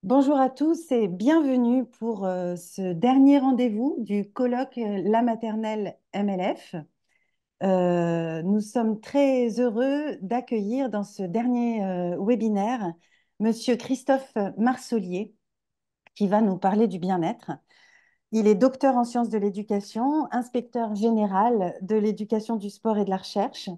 Bonjour à tous et bienvenue pour ce dernier rendez-vous du colloque La Maternelle MLF. Nous sommes très heureux d'accueillir dans ce dernier webinaire Monsieur Christophe Marsollier qui va nous parler du bien-être. Il est docteur en sciences de l'éducation, inspecteur général de l'éducation du sport et de la recherche,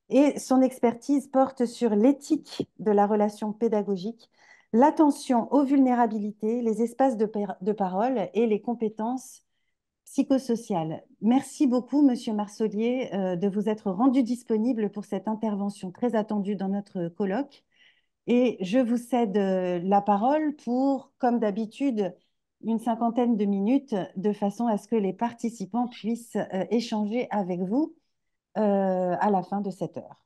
et son expertise porte sur l'éthique de la relation pédagogique, l'attention aux vulnérabilités, les espaces de parole et les compétences psychosociales. Merci beaucoup, Monsieur Marsollier, de vous être rendu disponible pour cette intervention très attendue dans notre colloque. Et je vous cède la parole pour, comme d'habitude, une cinquantaine de minutes, de façon à ce que les participants puissent échanger avec vous à la fin de cette heure.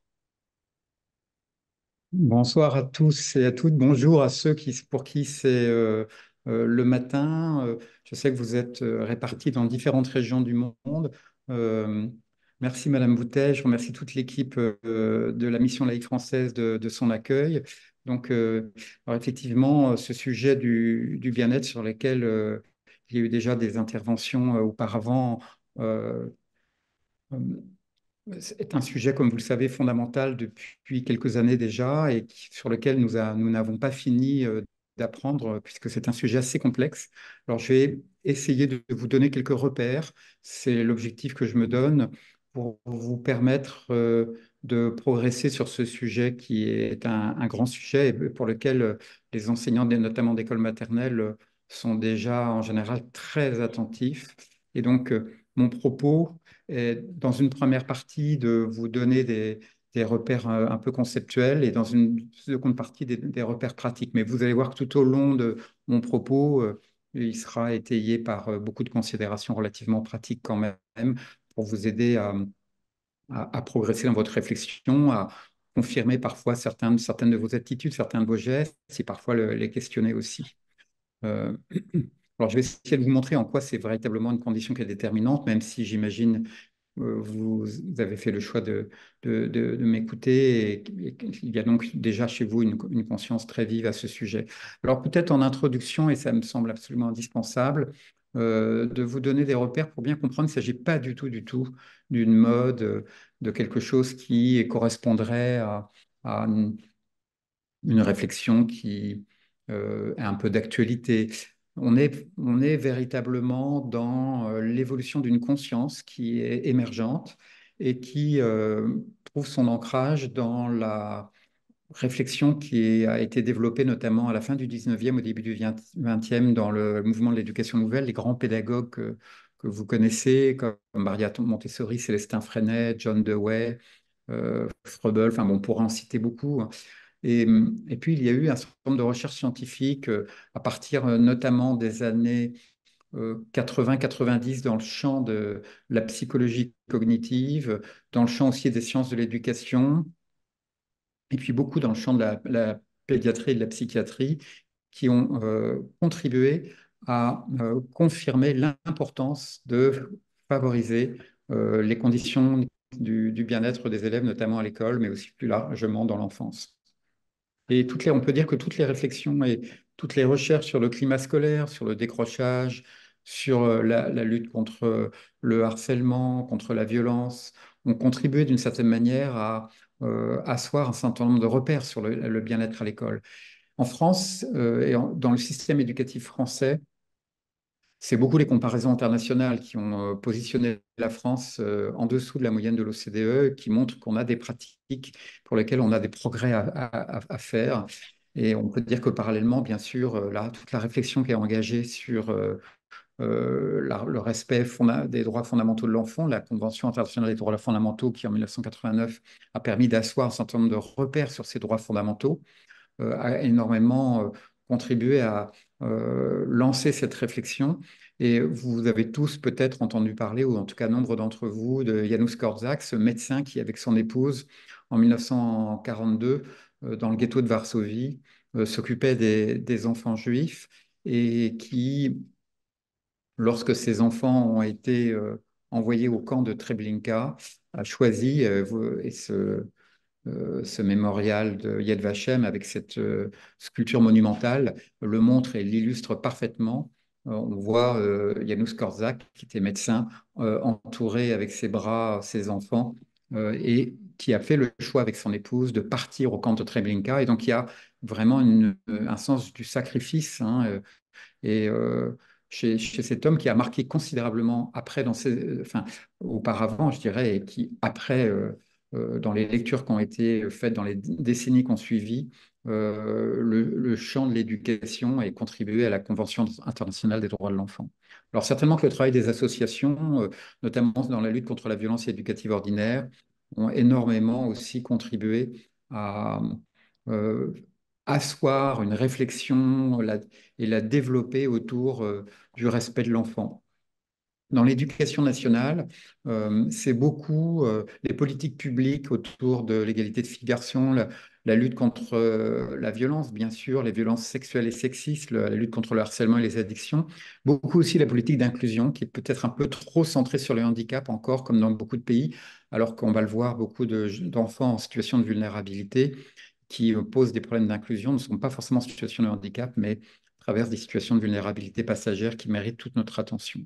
Bonsoir à tous et à toutes. Bonjour à ceux pour qui c'est le matin. Je sais que vous êtes répartis dans différentes régions du monde. Euh, Merci Madame Boutet. Je remercie toute l'équipe de la Mission laïque française de son accueil. Donc, alors effectivement, ce sujet du bien-être sur lequel il y a eu déjà des interventions auparavant. euh, est un sujet, comme vous le savez, fondamental depuis quelques années déjà et sur lequel nous n'avons pas fini d'apprendre puisque c'est un sujet assez complexe. Alors, je vais essayer de vous donner quelques repères. C'est l'objectif que je me donne pour vous permettre de progresser sur ce sujet qui est un grand sujet et pour lequel les enseignants, notamment d'école maternelle, sont déjà en général très attentifs. Et donc, mon propos et dans une première partie, de vous donner des repères un peu conceptuels et dans une seconde partie, des repères pratiques. Mais vous allez voir que tout au long de mon propos, il sera étayé par beaucoup de considérations relativement pratiques quand même pour vous aider à progresser dans votre réflexion, à confirmer parfois certaines de vos attitudes, certains de vos gestes et parfois les questionner aussi. Euh, alors, je vais essayer de vous montrer en quoi c'est véritablement une condition qui est déterminante, même si j'imagine vous avez fait le choix de m'écouter et qu'il y a donc déjà chez vous une conscience très vive à ce sujet. Alors peut-être en introduction, et ça me semble absolument indispensable, de vous donner des repères pour bien comprendre qu'il ne s'agit pas du tout d'une mode, de quelque chose qui correspondrait à une réflexion qui est un peu d'actualité. On est véritablement dans l'évolution d'une conscience qui est émergente et qui trouve son ancrage dans la réflexion qui a été développée notamment à la fin du 19e, au début du 20e, dans le mouvement de l'éducation nouvelle, les grands pédagogues que vous connaissez, comme Maria Montessori, Célestin Freinet, John Dewey, Froebel, enfin bon, on pourra en citer beaucoup, hein. Et puis, il y a eu un certain nombre de recherches scientifiques à partir notamment des années 80-90 dans le champ de la psychologie cognitive, dans le champ aussi des sciences de l'éducation, et puis beaucoup dans le champ de la pédiatrie et de la psychiatrie, qui ont contribué à confirmer l'importance de favoriser les conditions du bien-être des élèves, notamment à l'école, mais aussi plus largement dans l'enfance. Et on peut dire que toutes les réflexions et toutes les recherches sur le climat scolaire, sur le décrochage, sur la lutte contre le harcèlement, contre la violence, ont contribué d'une certaine manière à asseoir un certain nombre de repères sur le bien-être à l'école. En France, dans le système éducatif français, c'est beaucoup les comparaisons internationales qui ont positionné la France en dessous de la moyenne de l'OCDE, qui montrent qu'on a des pratiques pour lesquelles on a des progrès à faire. Et on peut dire que parallèlement, bien sûr, là, toute la réflexion qui est engagée sur le respect des droits fondamentaux de l'enfant, la Convention internationale des droits fondamentaux qui, en 1989, a permis d'asseoir un certain nombre de repères sur ces droits fondamentaux, a énormément contribué à lancer cette réflexion. Et vous avez tous peut-être entendu parler, ou en tout cas nombre d'entre vous, de Janusz Korczak, ce médecin qui, avec son épouse, en 1942, dans le ghetto de Varsovie, s'occupait des enfants juifs et qui, lorsque ces enfants ont été envoyé au camp de Treblinka, a choisi ce mémorial de Yad Vashem avec cette sculpture monumentale le montre et l'illustre parfaitement. On voit Janusz Korczak, qui était médecin, entouré avec ses bras, ses enfants, et qui a fait le choix avec son épouse de partir au camp de Treblinka. Et donc il y a vraiment un sens du sacrifice, hein, et chez cet homme qui a marqué considérablement après, enfin, auparavant, je dirais, et qui après, dans les lectures qui ont été faites dans les décennies qui ont suivi, le champ de l'éducation et contribué à la Convention internationale des droits de l'enfant. Alors certainement que le travail des associations, notamment dans la lutte contre la violence éducative ordinaire, ont énormément aussi contribué à euh, asseoir une réflexion et la développer autour du respect de l'enfant. Dans l'éducation nationale, c'est beaucoup les politiques publiques autour de l'égalité de filles-garçons, la lutte contre la violence, bien sûr, les violences sexuelles et sexistes, la lutte contre le harcèlement et les addictions. Beaucoup aussi la politique d'inclusion, qui est peut-être un peu trop centrée sur le handicap encore, comme dans beaucoup de pays, alors qu'on va le voir, beaucoup d'enfants en situation de vulnérabilité qui posent des problèmes d'inclusion ne sont pas forcément en situation de handicap, mais traversent des situations de vulnérabilité passagère qui méritent toute notre attention.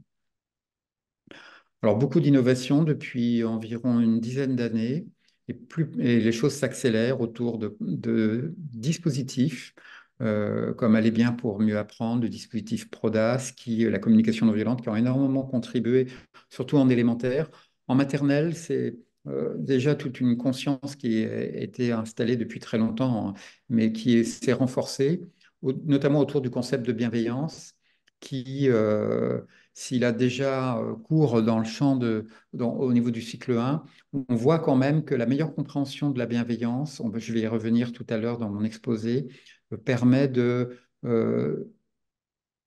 Alors, beaucoup d'innovations depuis environ une dizaine d'années, et les choses s'accélèrent autour de dispositifs comme Aller bien pour mieux apprendre, le dispositif PRODAS, la communication non violente, qui ont énormément contribué, surtout en élémentaire. En maternelle, c'est déjà toute une conscience qui a été installée depuis très longtemps, hein, mais qui s'est renforcée, notamment autour du concept de bienveillance, qui, s'il a déjà cours dans le champ au niveau du cycle 1, on voit quand même que la meilleure compréhension de la bienveillance, je vais y revenir tout à l'heure dans mon exposé, permet de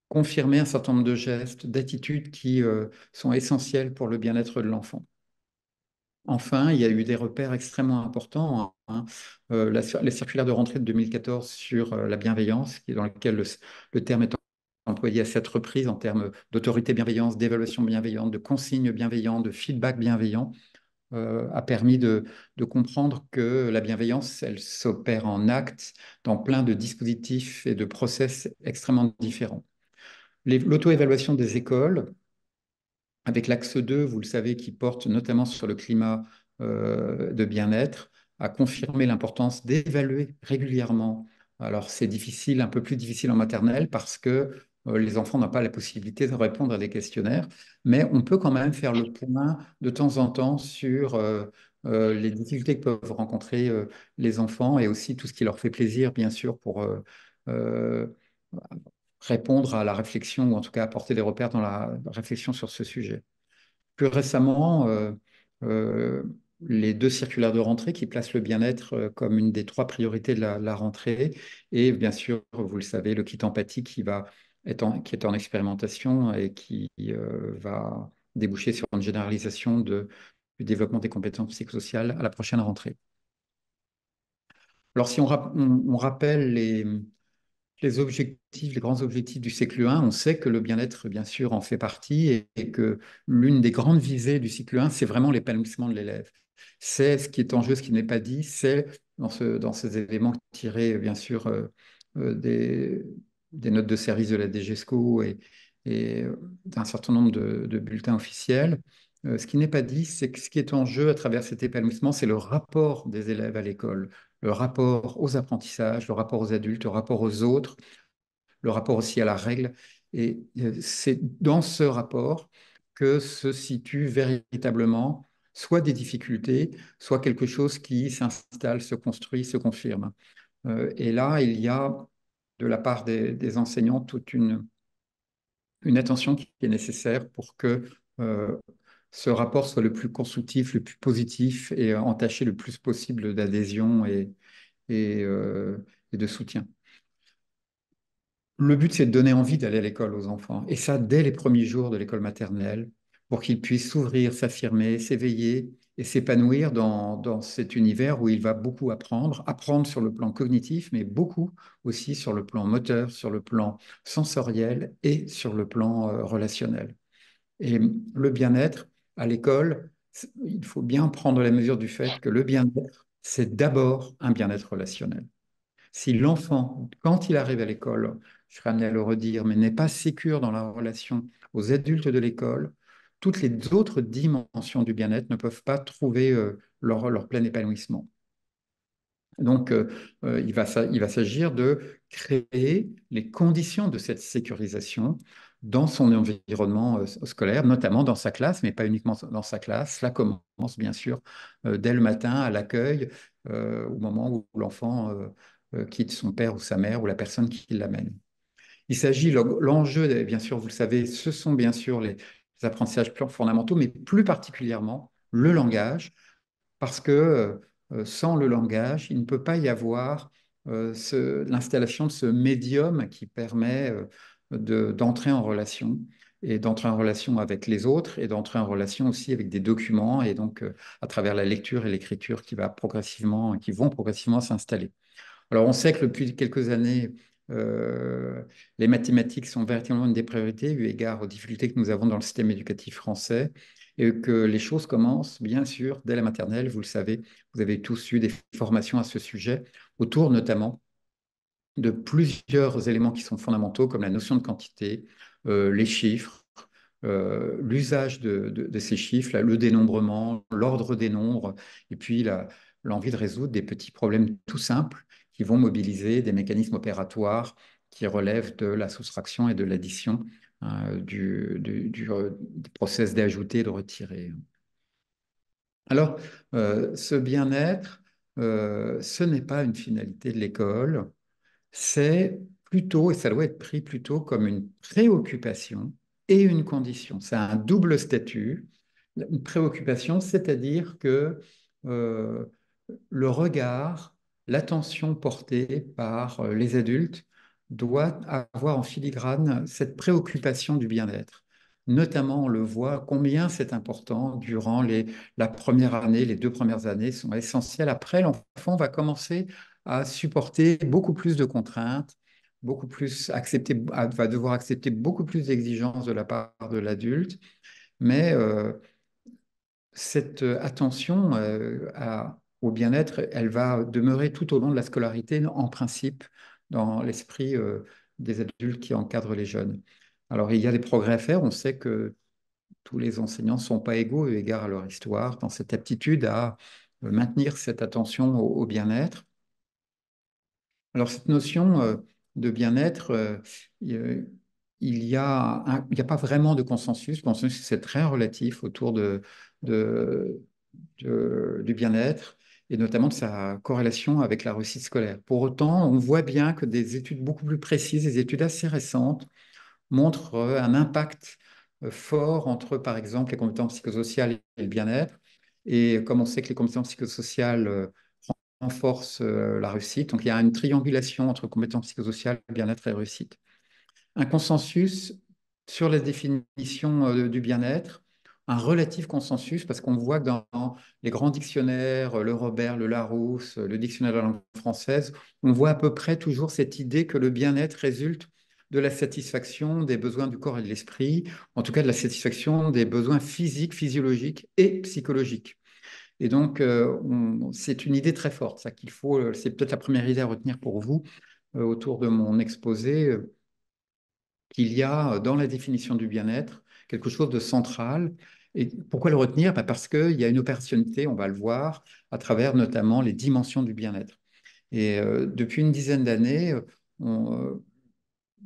confirmer un certain nombre de gestes, d'attitudes qui sont essentiels pour le bien-être de l'enfant. Enfin, il y a eu des repères extrêmement importants, hein. Les circulaires de rentrée de 2014 sur la bienveillance, dans lequel le terme est employé à 7 reprises en termes d'autorité bienveillance, d'évaluation bienveillante, de consignes bienveillantes, de feedback bienveillant, a permis de comprendre que la bienveillance, elle s'opère en actes dans plein de dispositifs et de process extrêmement différents. L'auto-évaluation des écoles, avec l'axe 2, vous le savez, qui porte notamment sur le climat de bien-être, a confirmé l'importance d'évaluer régulièrement. Alors, c'est difficile, un peu plus difficile en maternelle parce que les enfants n'ont pas la possibilité de répondre à des questionnaires, mais on peut quand même faire le point de temps en temps sur les difficultés que peuvent rencontrer les enfants et aussi tout ce qui leur fait plaisir, bien sûr, pour euh, répondre à la réflexion ou en tout cas apporter des repères dans la réflexion sur ce sujet. Plus récemment, euh, les 2 circulaires de rentrée qui placent le bien-être comme une des 3 priorités de la rentrée et bien sûr, vous le savez, le kit empathie qui est en expérimentation et qui va déboucher sur une généralisation du développement des compétences psychosociales à la prochaine rentrée. Alors si on rappelle les objectifs, les grands objectifs du cycle 1, on sait que le bien-être, bien sûr, en fait partie et que l'une des grandes visées du cycle 1, c'est vraiment l'épanouissement de l'élève. C'est ce qui est en jeu, ce qui n'est pas dit, c'est dans ces éléments tirés, bien sûr, euh, des, des notes de service de la DGESCO et d'un certain nombre de bulletins officiels. Ce qui n'est pas dit, c'est que ce qui est en jeu à travers cet épanouissement, c'est le rapport des élèves à l'école, le rapport aux apprentissages, le rapport aux adultes, le rapport aux autres, le rapport aussi à la règle. Et c'est dans ce rapport que se situent véritablement soit des difficultés, soit quelque chose qui s'installe, se construit, se confirme. Et là, il y a de la part des enseignants toute une attention qui est nécessaire pour que ce rapport soit le plus constructif, le plus positif et entaché le plus possible d'adhésion et de soutien. Le but, c'est de donner envie d'aller à l'école aux enfants, et ça dès les premiers jours de l'école maternelle, pour qu'ils puissent s'ouvrir, s'affirmer, s'éveiller et s'épanouir dans cet univers où il va beaucoup apprendre sur le plan cognitif, mais beaucoup aussi sur le plan moteur, sur le plan sensoriel et sur le plan relationnel. Et le bien-être, à l'école, il faut bien prendre la mesure du fait que le bien-être, c'est d'abord un bien-être relationnel. Si l'enfant, quand il arrive à l'école, je serai amené à le redire, mais n'est pas sécure dans la relation aux adultes de l'école, toutes les autres dimensions du bien-être ne peuvent pas trouver leur plein épanouissement. Donc, il va s'agir de créer les conditions de cette sécurisation dans son environnement scolaire, notamment dans sa classe, mais pas uniquement dans sa classe. Cela commence bien sûr dès le matin à l'accueil, au moment où l'enfant quitte son père ou sa mère ou la personne qui l'amène. Il s'agit, l'enjeu, bien sûr, vous le savez, ce sont bien sûr les apprentissages fondamentaux, mais plus particulièrement le langage parce que sans le langage, il ne peut pas y avoir l'installation de ce médium qui permet d'entrer en relation et d'entrer en relation avec les autres et d'entrer en relation aussi avec des documents et donc à travers la lecture et l'écriture qui vont progressivement s'installer. Alors, on sait que depuis quelques années, euh, les mathématiques sont véritablement une des priorités, eu égard aux difficultés que nous avons dans le système éducatif français, et que les choses commencent, bien sûr, dès la maternelle. Vous le savez, vous avez tous eu des formations à ce sujet, autour notamment de plusieurs éléments qui sont fondamentaux, comme la notion de quantité, les chiffres, l'usage de ces chiffres, là, le dénombrement, l'ordre des nombres, et puis l'envie de résoudre des petits problèmes tout simples qui vont mobiliser des mécanismes opératoires qui relèvent de la soustraction et de l'addition, du process d'ajouter et de retirer. Alors, ce bien-être, ce n'est pas une finalité de l'école, c'est plutôt, et ça doit être pris plutôt comme une préoccupation et une condition. C'est un double statut. Une préoccupation, c'est-à-dire que euh, le regard, l'attention portée par les adultes doit avoir en filigrane cette préoccupation du bien-être. Notamment, on le voit combien c'est important durant la première année, les 2 premières années sont essentielles. Après, l'enfant va commencer à supporter beaucoup plus de contraintes, beaucoup plus accepter, va devoir accepter beaucoup plus d'exigences de la part de l'adulte, mais cette attention au bien-être, elle va demeurer tout au long de la scolarité, en principe, dans l'esprit des adultes qui encadrent les jeunes. Alors, il y a des progrès à faire. On sait que tous les enseignants ne sont pas égaux eu égard à leur histoire, dans cette aptitude à maintenir cette attention au bien-être. Alors, cette notion de bien-être, il y a pas vraiment de consensus. Le consensus, c'est très relatif autour de, du bien-être et notamment de sa corrélation avec la réussite scolaire. Pour autant, on voit bien que des études beaucoup plus précises, des études assez récentes, montrent un impact fort entre, par exemple, les compétences psychosociales et le bien-être. Et comme on sait que les compétences psychosociales renforcent la réussite, donc il y a une triangulation entre compétences psychosociales, bien-être et réussite. Un consensus sur la définition du bien-être, un relatif consensus, parce qu'on voit que dans les grands dictionnaires, le Robert, le Larousse, le dictionnaire de la langue française, on voit à peu près toujours cette idée que le bien-être résulte de la satisfaction des besoins du corps et de l'esprit, en tout cas de la satisfaction des besoins physiques, physiologiques et psychologiques. Et donc, c'est une idée très forte, ça qu'il faut, c'est peut-être la première idée à retenir pour vous autour de mon exposé, qu'il y a dans la définition du bien-être quelque chose de central. Et pourquoi le retenir? Bah, parce qu'il y a une opérationnalité, on va le voir, à travers notamment les dimensions du bien-être. Et depuis une dizaine d'années,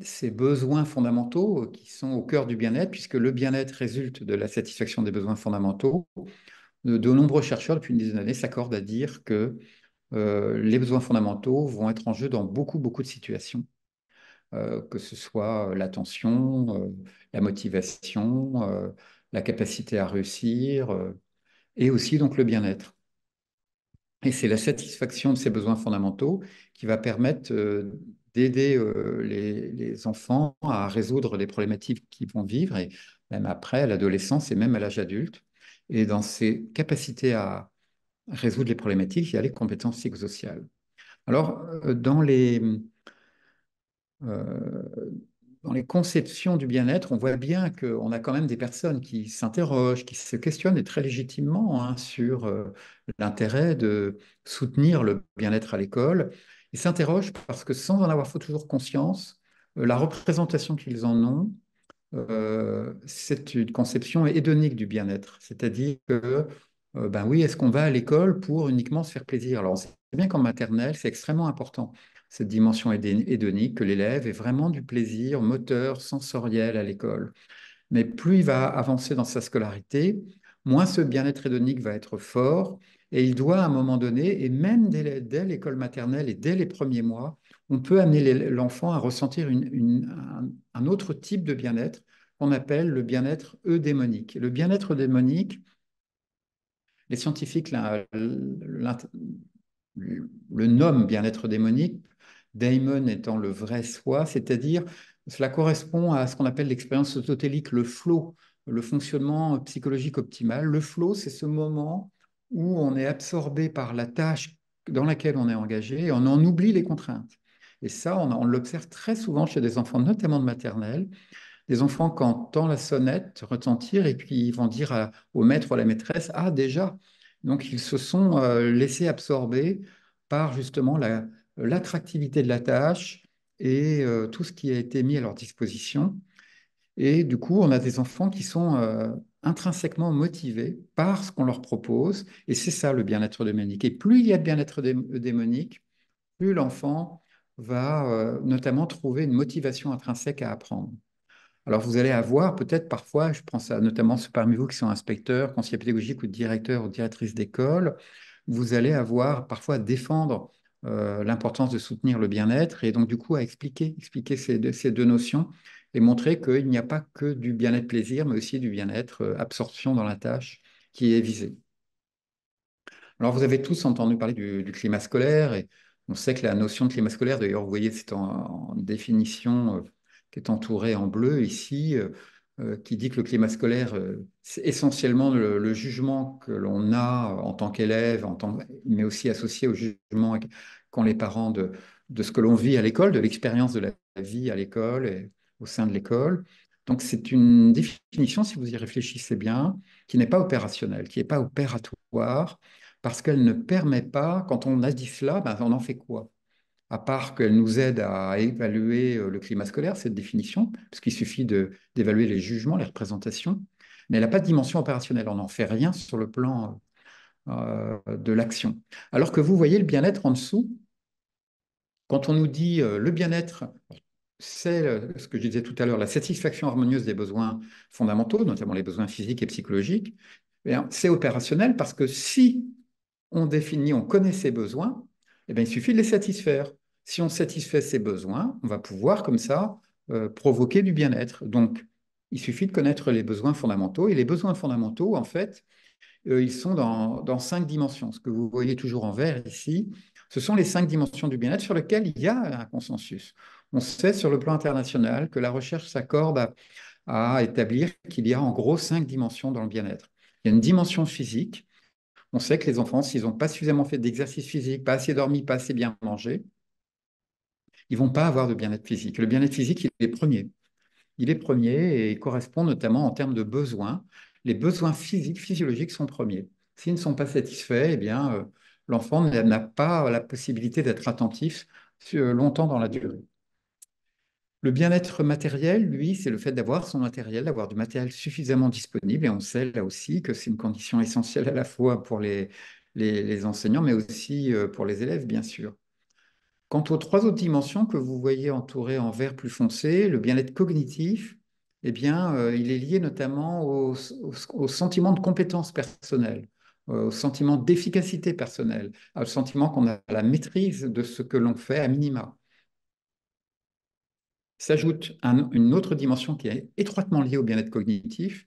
ces besoins fondamentaux qui sont au cœur du bien-être, puisque le bien-être résulte de la satisfaction des besoins fondamentaux, de nombreux chercheurs depuis une dizaine d'années s'accordent à dire que les besoins fondamentaux vont être en jeu dans beaucoup, beaucoup de situations, que ce soit l'attention, la motivation, la capacité à réussir, et aussi donc le bien-être. Et c'est la satisfaction de ces besoins fondamentaux qui va permettre d'aider les enfants à résoudre les problématiques qu'ils vont vivre, et même après, à l'adolescence et même à l'âge adulte. Et dans ces capacités à résoudre les problématiques, il y a les compétences psychosociales. Alors, dans les, euh, dans les conceptions du bien-être, on voit bien qu'on a quand même des personnes qui s'interrogent, qui se questionnent, et très légitimement, hein, sur l'intérêt de soutenir le bien-être à l'école. Ils s'interrogent parce que sans en avoir toujours conscience, la représentation qu'ils en ont, c'est une conception hédonique du bien-être. C'est-à-dire que, ben oui, est-ce qu'on va à l'école pour uniquement se faire plaisir? Alors, on sait bien qu'en maternelle, c'est extrêmement important, cette dimension hédonique, que l'élève ait vraiment du plaisir moteur, sensoriel à l'école. Mais plus il va avancer dans sa scolarité, moins ce bien-être hédonique va être fort. Et il doit, à un moment donné, et même dès l'école maternelle et dès les premiers mois, on peut amener l'enfant à ressentir un autre type de bien-être qu'on appelle le bien-être eudémonique. Le bien-être eudémonique, les scientifiques le nomment bien-être démonique, daimon étant le vrai soi, c'est-à-dire cela correspond à ce qu'on appelle l'expérience autotélique, le flow, le fonctionnement psychologique optimal. Le flow, c'est ce moment où on est absorbé par la tâche dans laquelle on est engagé et on en oublie les contraintes. Et ça, on l'observe très souvent chez des enfants, notamment de maternelle, des enfants qui entendent la sonnette retentir et puis ils vont dire au maître ou à la maîtresse, ah déjà. Donc ils se sont laissés absorber par justement l'attractivité de la tâche et tout ce qui a été mis à leur disposition. Et du coup, on a des enfants qui sont intrinsèquement motivés par ce qu'on leur propose. Et c'est ça le bien-être démonique. Et plus il y a de bien-être démonique, plus l'enfant va notamment trouver une motivation intrinsèque à apprendre. Alors, vous allez avoir peut-être parfois, je pense à notamment ceux parmi vous qui sont inspecteurs, conseillers pédagogiques ou directeurs ou directrices d'école, vous allez avoir parfois à défendre l'importance de soutenir le bien-être et donc du coup à expliquer ces deux notions et montrer qu'il n'y a pas que du bien-être plaisir, mais aussi du bien-être absorption dans la tâche qui est visée. Alors, vous avez tous entendu parler du climat scolaire et on sait que la notion de climat scolaire, d'ailleurs, vous voyez, c'est en définition qui est entourée en bleu ici, qui dit que le climat scolaire, c'est essentiellement le jugement que l'on a en tant qu'élève, mais aussi associé au jugement qu'ont les parents de ce que l'on vit à l'école, de l'expérience de la vie à l'école et au sein de l'école. Donc, c'est une définition, si vous y réfléchissez bien, qui n'est pas opérationnelle, qui n'est pas opératoire parce qu'elle ne permet pas, quand on a dit cela, ben, on en fait quoi? À part qu'elle nous aide à évaluer le climat scolaire, cette définition, parce qu'il suffit d'évaluer les jugements, les représentations, mais elle n'a pas de dimension opérationnelle, on n'en fait rien sur le plan de l'action. Alors que vous voyez le bien-être en dessous, quand on nous dit le bien-être, c'est ce que je disais tout à l'heure, la satisfaction harmonieuse des besoins fondamentaux, notamment les besoins physiques et psychologiques, eh c'est opérationnel parce que si on définit, on connaît ses besoins, eh bien, il suffit de les satisfaire. Si on satisfait ses besoins, on va pouvoir comme ça provoquer du bien-être. Donc, il suffit de connaître les besoins fondamentaux. Et les besoins fondamentaux, en fait, ils sont dans 5 dimensions. Ce que vous voyez toujours en vert ici, ce sont les 5 dimensions du bien-être sur lesquelles il y a un consensus. On sait sur le plan international que la recherche s'accorde à établir qu'il y a en gros 5 dimensions dans le bien-être. Il y a une dimension physique. On sait que les enfants, s'ils n'ont pas suffisamment fait d'exercice physique, pas assez dormi, pas assez bien mangé, ils ne vont pas avoir de bien-être physique. Le bien-être physique, il est premier. Il est premier et correspond notamment en termes de besoins. Les besoins physiques, physiologiques sont premiers. S'ils ne sont pas satisfaits, eh bien, l'enfant n'a pas la possibilité d'être attentif longtemps dans la durée. Le bien-être matériel, lui, c'est le fait d'avoir son matériel, d'avoir du matériel suffisamment disponible. Et on sait là aussi que c'est une condition essentielle à la fois pour les enseignants, mais aussi pour les élèves, bien sûr. Quant aux 3 autres dimensions que vous voyez entourées en vert plus foncé, le bien-être cognitif, eh bien, il est lié notamment au sentiment de compétence personnelle, au sentiment d'efficacité personnelle, au sentiment qu'on a la maîtrise de ce que l'on fait à minima. S'ajoute une autre dimension qui est étroitement liée au bien-être cognitif,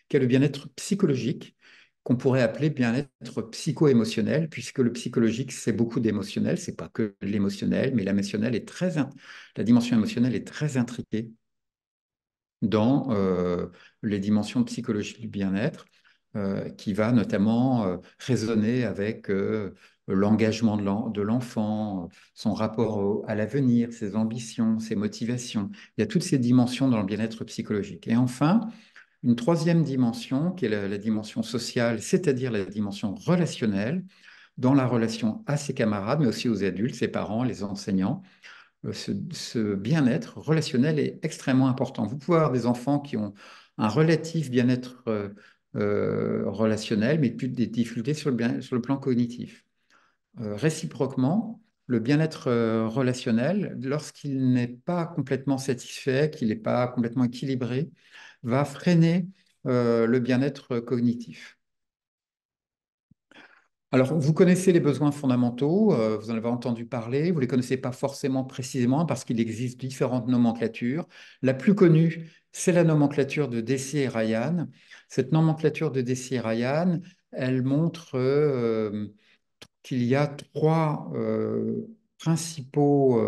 qui est le bien-être psychologique, qu'on pourrait appeler bien-être psycho-émotionnel, puisque le psychologique, c'est beaucoup d'émotionnel, c'est pas que l'émotionnel, mais la dimension émotionnelle est très intriquée dans les dimensions psychologiques du bien-être, qui va notamment résonner avec l'engagement de l'enfant, son rapport à l'avenir, ses ambitions, ses motivations. Il y a toutes ces dimensions dans le bien-être psychologique. Et enfin, une troisième dimension, qui est la dimension sociale, c'est-à-dire la dimension relationnelle, dans la relation à ses camarades, mais aussi aux adultes, ses parents, les enseignants. Ce bien-être relationnel est extrêmement important. Vous pouvez avoir des enfants qui ont un relatif bien-être relationnel, mais plus des difficultés sur le plan cognitif. Réciproquement, le bien-être relationnel, lorsqu'il n'est pas complètement satisfait, qu'il n'est pas complètement équilibré, va freiner le bien-être cognitif. Alors, vous connaissez les besoins fondamentaux, vous en avez entendu parler, vous ne les connaissez pas forcément précisément parce qu'il existe différentes nomenclatures. La plus connue, c'est la nomenclature de Deci et Ryan. Cette nomenclature de Deci et Ryan, elle montre qu'il y a trois principaux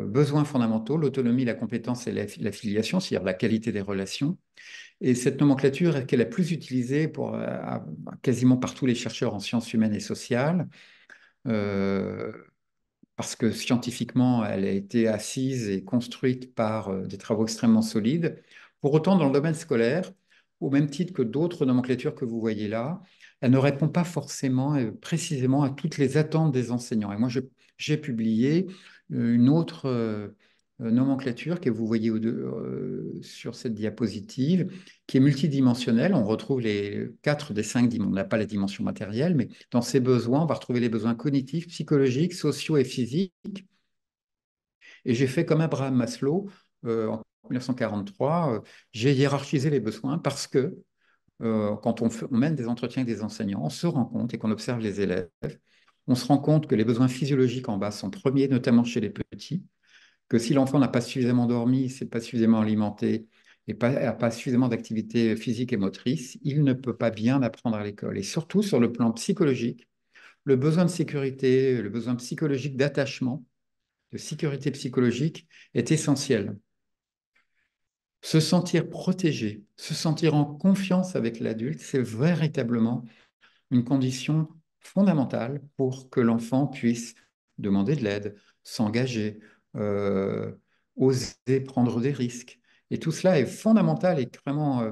besoins fondamentaux, l'autonomie, la compétence et l'affiliation, c'est-à-dire la qualité des relations. Et cette nomenclature est la plus utilisée quasiment par tous les chercheurs en sciences humaines et sociales. Euh, Parce que scientifiquement, elle a été assise et construite par des travaux extrêmement solides. Pour autant, dans le domaine scolaire, au même titre que d'autres nomenclatures que vous voyez là, elle ne répond pas forcément et précisément à toutes les attentes des enseignants. Et moi, j'ai publié une autre nomenclature que vous voyez sur cette diapositive, qui est multidimensionnelle. On retrouve les 4 des 5 dimensions. On n'a pas la dimension matérielle, mais dans ces besoins, on va retrouver les besoins cognitifs, psychologiques, sociaux et physiques. Et j'ai fait comme Abraham Maslow en 1943, j'ai hiérarchisé les besoins parce que quand on mène des entretiens avec des enseignants, on se rend compte et qu'on observe les élèves, on se rend compte que les besoins physiologiques en bas sont premiers, notamment chez les petits, que si l'enfant n'a pas suffisamment dormi, s'est pas suffisamment alimenté et n'a pas suffisamment d'activité physique et motrice, il ne peut pas bien apprendre à l'école. Et surtout sur le plan psychologique, le besoin de sécurité, le besoin psychologique d'attachement, de sécurité psychologique est essentiel. Se sentir protégé, se sentir en confiance avec l'adulte, c'est véritablement une condition fondamentale pour que l'enfant puisse demander de l'aide, s'engager, euh, oser prendre des risques. Et tout cela est fondamental et vraiment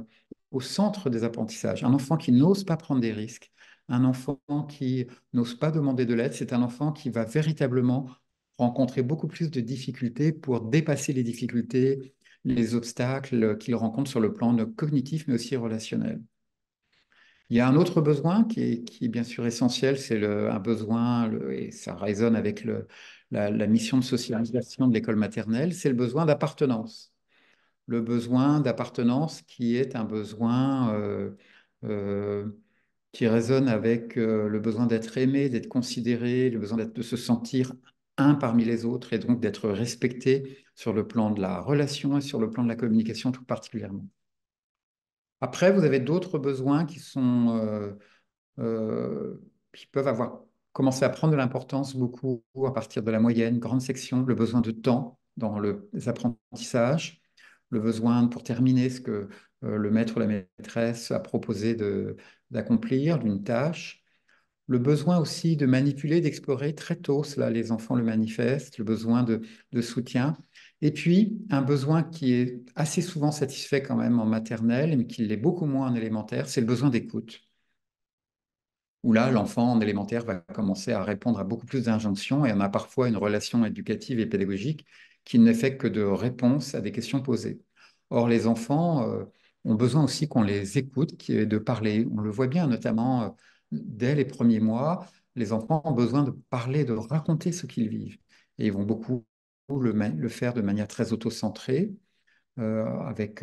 au centre des apprentissages. Un enfant qui n'ose pas prendre des risques, un enfant qui n'ose pas demander de l'aide, c'est un enfant qui va véritablement rencontrer beaucoup plus de difficultés pour dépasser les difficultés, les obstacles qu'il rencontre sur le plan cognitif, mais aussi relationnel. Il y a un autre besoin qui est bien sûr essentiel, c'est un besoin, et ça résonne avec la mission de socialisation de l'école maternelle, c'est le besoin d'appartenance. Le besoin d'appartenance qui est un besoin euh, qui résonne avec le besoin d'être aimé, d'être considéré, le besoin de se sentir un parmi les autres et donc d'être respecté sur le plan de la relation et sur le plan de la communication tout particulièrement. Après, vous avez d'autres besoins euh, qui peuvent avoir commencé à prendre de l'importance beaucoup à partir de la moyenne, grande section, le besoin de temps dans les apprentissages, le besoin, pour terminer, ce que le maître ou la maîtresse a proposé d'accomplir, d'une tâche, le besoin aussi de manipuler, d'explorer très tôt, cela les enfants le manifestent, le besoin de soutien, et puis un besoin qui est assez souvent satisfait quand même en maternelle, mais qui l'est beaucoup moins en élémentaire, c'est le besoin d'écoute où là, l'enfant en élémentaire va commencer à répondre à beaucoup plus d'injonctions et on a parfois une relation éducative et pédagogique qui n'est fait que de réponses à des questions posées. Or, les enfants ont besoin aussi qu'on les écoute, qui est de parler. On le voit bien, notamment dès les premiers mois, les enfants ont besoin de parler, de raconter ce qu'ils vivent. Et ils vont beaucoup le faire de manière très autocentrée avec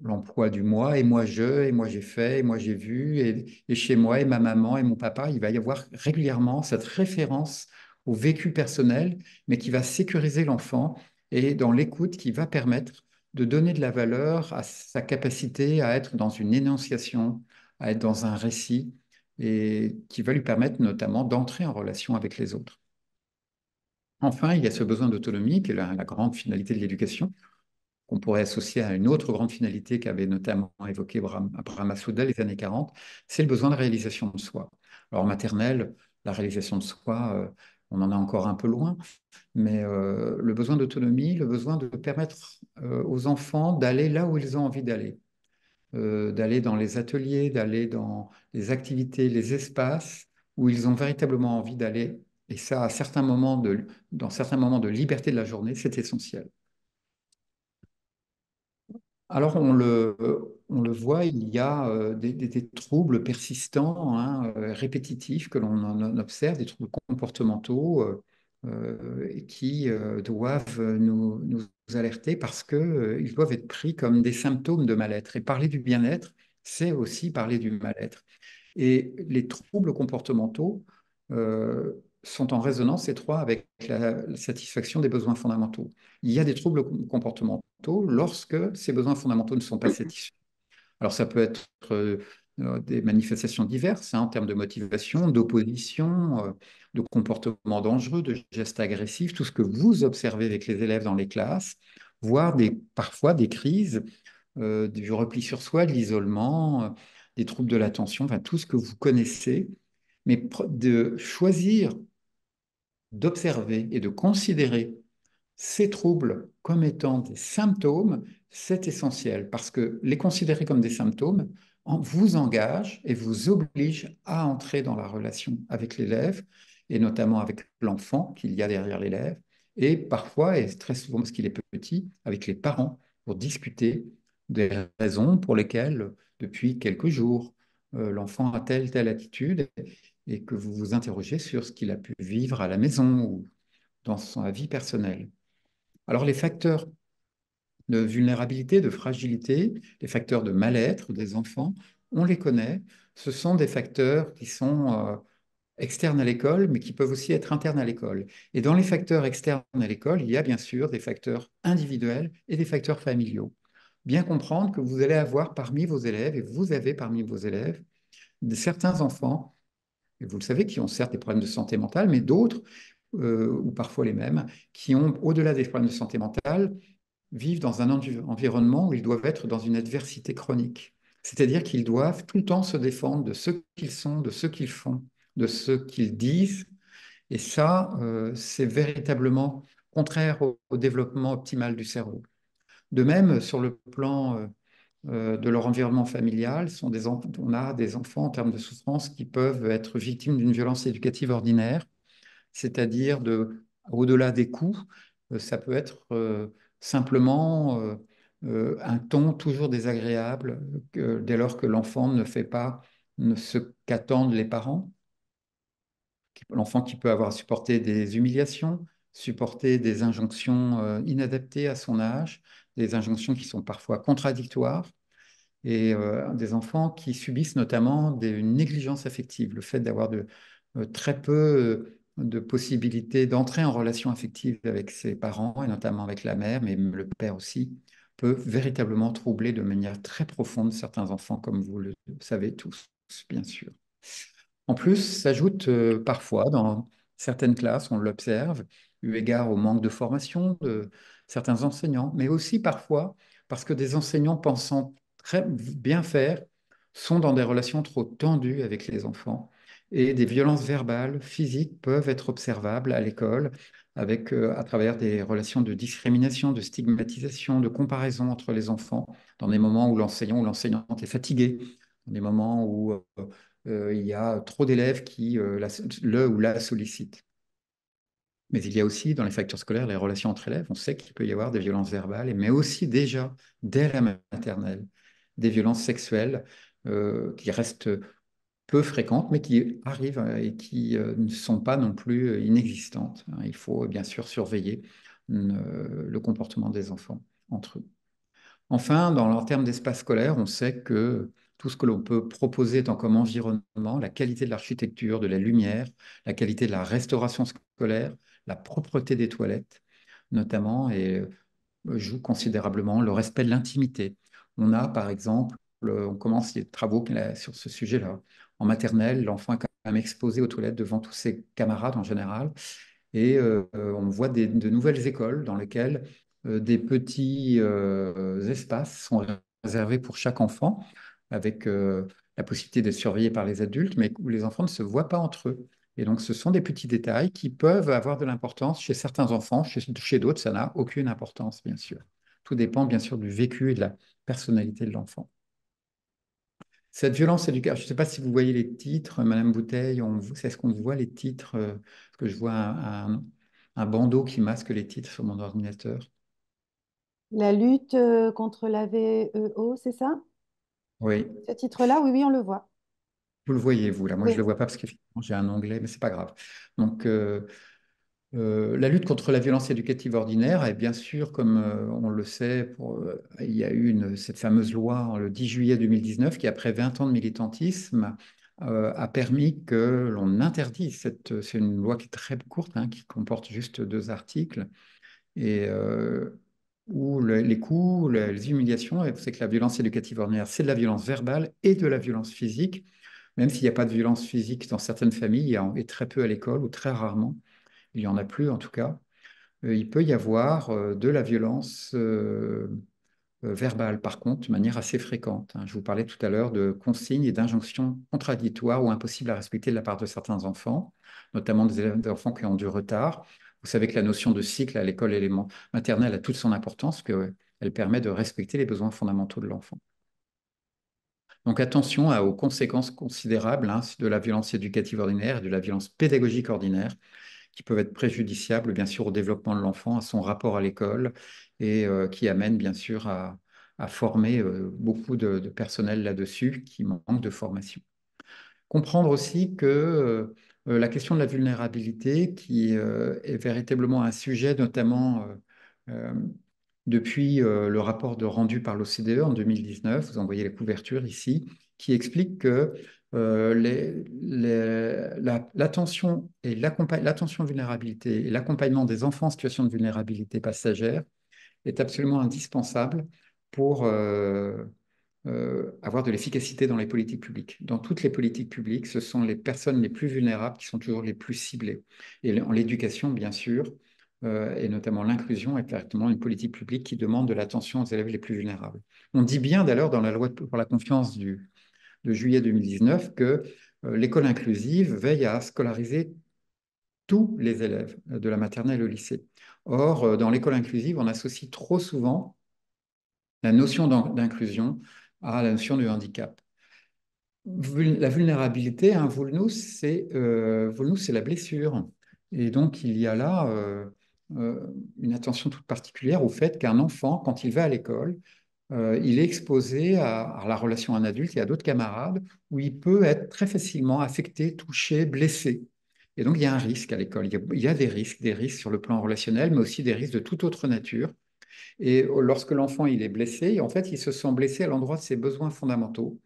l'emploi du moi, et moi j'ai fait, et moi j'ai vu, et chez moi, et ma maman, et mon papa, il va y avoir régulièrement cette référence au vécu personnel, mais qui va sécuriser l'enfant et dans l'écoute qui va permettre de donner de la valeur à sa capacité à être dans une énonciation, à être dans un récit, et qui va lui permettre notamment d'entrer en relation avec les autres. Enfin, il y a ce besoin d'autonomie, qui est la grande finalité de l'éducation, qu'on pourrait associer à une autre grande finalité qu'avait notamment évoqué Abraham Maslow dès les années 40, c'est le besoin de réalisation de soi. Alors, en maternelle, la réalisation de soi, on en a encore un peu loin, mais le besoin d'autonomie, le besoin de permettre aux enfants d'aller là où ils ont envie d'aller dans les ateliers, d'aller dans les activités, les espaces où ils ont véritablement envie d'aller. Et ça, dans certains moments de liberté de la journée, c'est essentiel. Alors, on le voit, il y a des troubles persistants, hein, répétitifs que l'on observe, des troubles comportementaux et qui doivent nous alerter parce qu'ils doivent être pris comme des symptômes de mal-être. Et parler du bien-être, c'est aussi parler du mal-être. Et les troubles comportementaux sont en résonance étroite avec la satisfaction des besoins fondamentaux. Il y a des troubles comportementaux lorsque ces besoins fondamentaux ne sont pas satisfaits. Alors ça peut être des manifestations diverses hein, en termes de motivation, d'opposition, de comportements dangereux, de gestes agressifs, tout ce que vous observez avec les élèves dans les classes, voire parfois des crises du repli sur soi, de l'isolement, des troubles de l'attention, enfin tout ce que vous connaissez, mais de choisir d'observer et de considérer ces troubles comme étant des symptômes, c'est essentiel parce que les considérer comme des symptômes vous engage et vous oblige à entrer dans la relation avec l'élève et notamment avec l'enfant qu'il y a derrière l'élève et parfois, et très souvent parce qu'il est petit, avec les parents pour discuter des raisons pour lesquelles, depuis quelques jours, l'enfant a telle attitude et que vous vous interrogez sur ce qu'il a pu vivre à la maison ou dans sa vie personnelle. Alors les facteurs de vulnérabilité, de fragilité, les facteurs de mal-être des enfants, on les connaît. Ce sont des facteurs qui sont externes à l'école, mais qui peuvent aussi être internes à l'école. Et dans les facteurs externes à l'école, il y a bien sûr des facteurs individuels et des facteurs familiaux. Bien comprendre que vous allez avoir parmi vos élèves, et vous avez parmi vos élèves, certains enfants, et vous le savez, qui ont certes des problèmes de santé mentale, mais d'autres, ou parfois les mêmes, qui ont, au-delà des problèmes de santé mentale, vivent dans un environnement où ils doivent être dans une adversité chronique. C'est-à-dire qu'ils doivent tout le temps se défendre de ce qu'ils sont, de ce qu'ils font, de ce qu'ils disent. Et ça, c'est véritablement contraire au développement optimal du cerveau. De même, sur le plan de leur environnement familial, on a des enfants en termes de souffrance qui peuvent être victimes d'une violence éducative ordinaire, c'est-à-dire au-delà des coups, ça peut être simplement un ton toujours désagréable dès lors que l'enfant ne fait pas ce qu'attendent les parents. L'enfant qui peut avoir supporté des humiliations, supporter des injonctions inadaptées à son âge, des injonctions qui sont parfois contradictoires et des enfants qui subissent notamment une négligence affective, le fait d'avoir très peu de possibilités d'entrer en relation affective avec ses parents, et notamment avec la mère, mais le père aussi, peut véritablement troubler de manière très profonde certains enfants, comme vous le savez tous, bien sûr. En plus, s'ajoute parfois dans certaines classes, on l'observe, eu égard au manque de formation de certains enseignants, mais aussi parfois parce que des enseignants pensant très bien faire sont dans des relations trop tendues avec les enfants et des violences verbales, physiques peuvent être observables à l'école avec, à travers des relations de discrimination, de stigmatisation, de comparaison entre les enfants, dans des moments où l'enseignant ou l'enseignante est fatigué, dans des moments où il y a trop d'élèves qui le ou la sollicitent. Mais il y a aussi dans les facteurs scolaires les relations entre élèves. On sait qu'il peut y avoir des violences verbales, mais aussi déjà, dès la maternelle, des violences sexuelles qui restent peu fréquentes, mais qui arrivent et qui ne sont pas non plus inexistantes. Il faut bien sûr surveiller le comportement des enfants entre eux. Enfin, en termes d'espace scolaire, on sait que tout ce que l'on peut proposer tant comme environnement, la qualité de l'architecture, de la lumière, la qualité de la restauration scolaire, la propreté des toilettes, notamment, et joue considérablement le respect de l'intimité. On a, par exemple, on commence les travaux sur ce sujet-là. En maternelle, l'enfant est quand même exposé aux toilettes devant tous ses camarades en général. Et on voit de nouvelles écoles dans lesquelles des petits espaces sont réservés pour chaque enfant, avec la possibilité d'être surveillé par les adultes, mais où les enfants ne se voient pas entre eux. Et donc, ce sont des petits détails qui peuvent avoir de l'importance chez certains enfants, chez d'autres, ça n'a aucune importance, bien sûr. Tout dépend, bien sûr, du vécu et de la personnalité de l'enfant. Cette violence éducative, je ne sais pas si vous voyez les titres, Madame Bouteille, est-ce qu'on voit les titres? Parce que je vois un bandeau qui masque les titres sur mon ordinateur. La lutte contre la VEO, c'est ça? Oui, Ce titre-là, oui, oui, on le voit. vous le voyez, vous, là. Moi, je ne le Oui. vois pas parce qu'effectivement, j'ai un onglet, mais c'est pas grave. Donc, la lutte contre la violence éducative ordinaire est bien sûr, comme on le sait, il y a eu cette fameuse loi le 10 juillet 2019 qui, après 20 ans de militantisme, a permis que l'on interdise c'est une loi qui est très courte, hein, qui comporte juste 2 articles, et où les coups, les humiliations, et c'est que la violence éducative ordinaire, c'est de la violence verbale et de la violence physique, même s'il n'y a pas de violence physique dans certaines familles, et très peu à l'école, ou très rarement il n'y en a plus en tout cas, il peut y avoir de la violence verbale, par contre, de manière assez fréquente, hein. Je vous parlais tout à l'heure de consignes et d'injonctions contradictoires ou impossibles à respecter de la part de certains enfants, notamment des enfants qui ont du retard. Vous savez que la notion de cycle à l'école maternelle a toute son importance, qu'elle permet de respecter les besoins fondamentaux de l'enfant. Donc attention aux conséquences considérables, hein, de la violence éducative ordinaire et de la violence pédagogique ordinaire, qui peuvent être préjudiciables, bien sûr, au développement de l'enfant, à son rapport à l'école, et qui amènent, bien sûr, à former beaucoup de personnel là-dessus qui manque de formation. Comprendre aussi que la question de la vulnérabilité, qui est véritablement un sujet, notamment euh, depuis le rapport rendu par l'OCDE en 2019, vous en voyez les couvertures ici, qui explique que l'attention et l'attention vulnérabilité et l'accompagnement des enfants en situation de vulnérabilité passagère est absolument indispensable pour avoir de l'efficacité dans les politiques publiques. Dans toutes les politiques publiques, ce sont les personnes les plus vulnérables qui sont toujours les plus ciblées. Et en l'éducation, bien sûr, et notamment l'inclusion, est directement une politique publique qui demande de l'attention aux élèves les plus vulnérables. On dit bien d'ailleurs dans la loi pour la confiance de juillet 2019 que l'école inclusive veille à scolariser tous les élèves de la maternelle au lycée. Or, dans l'école inclusive, on associe trop souvent la notion d'inclusion à la notion de handicap. La vulnérabilité, hein, vulnus, c'est la blessure. Et donc, il y a là une attention toute particulière au fait qu'un enfant, quand il va à l'école, il est exposé à la relation à un adulte et à d'autres camarades où il peut être très facilement affecté, touché, blessé. Et donc, il y a un risque à l'école. Il y a des risques sur le plan relationnel, mais aussi des risques de toute autre nature. Et lorsque l'enfant il est blessé, en fait, il se sent blessé à l'endroit de ses besoins fondamentaux,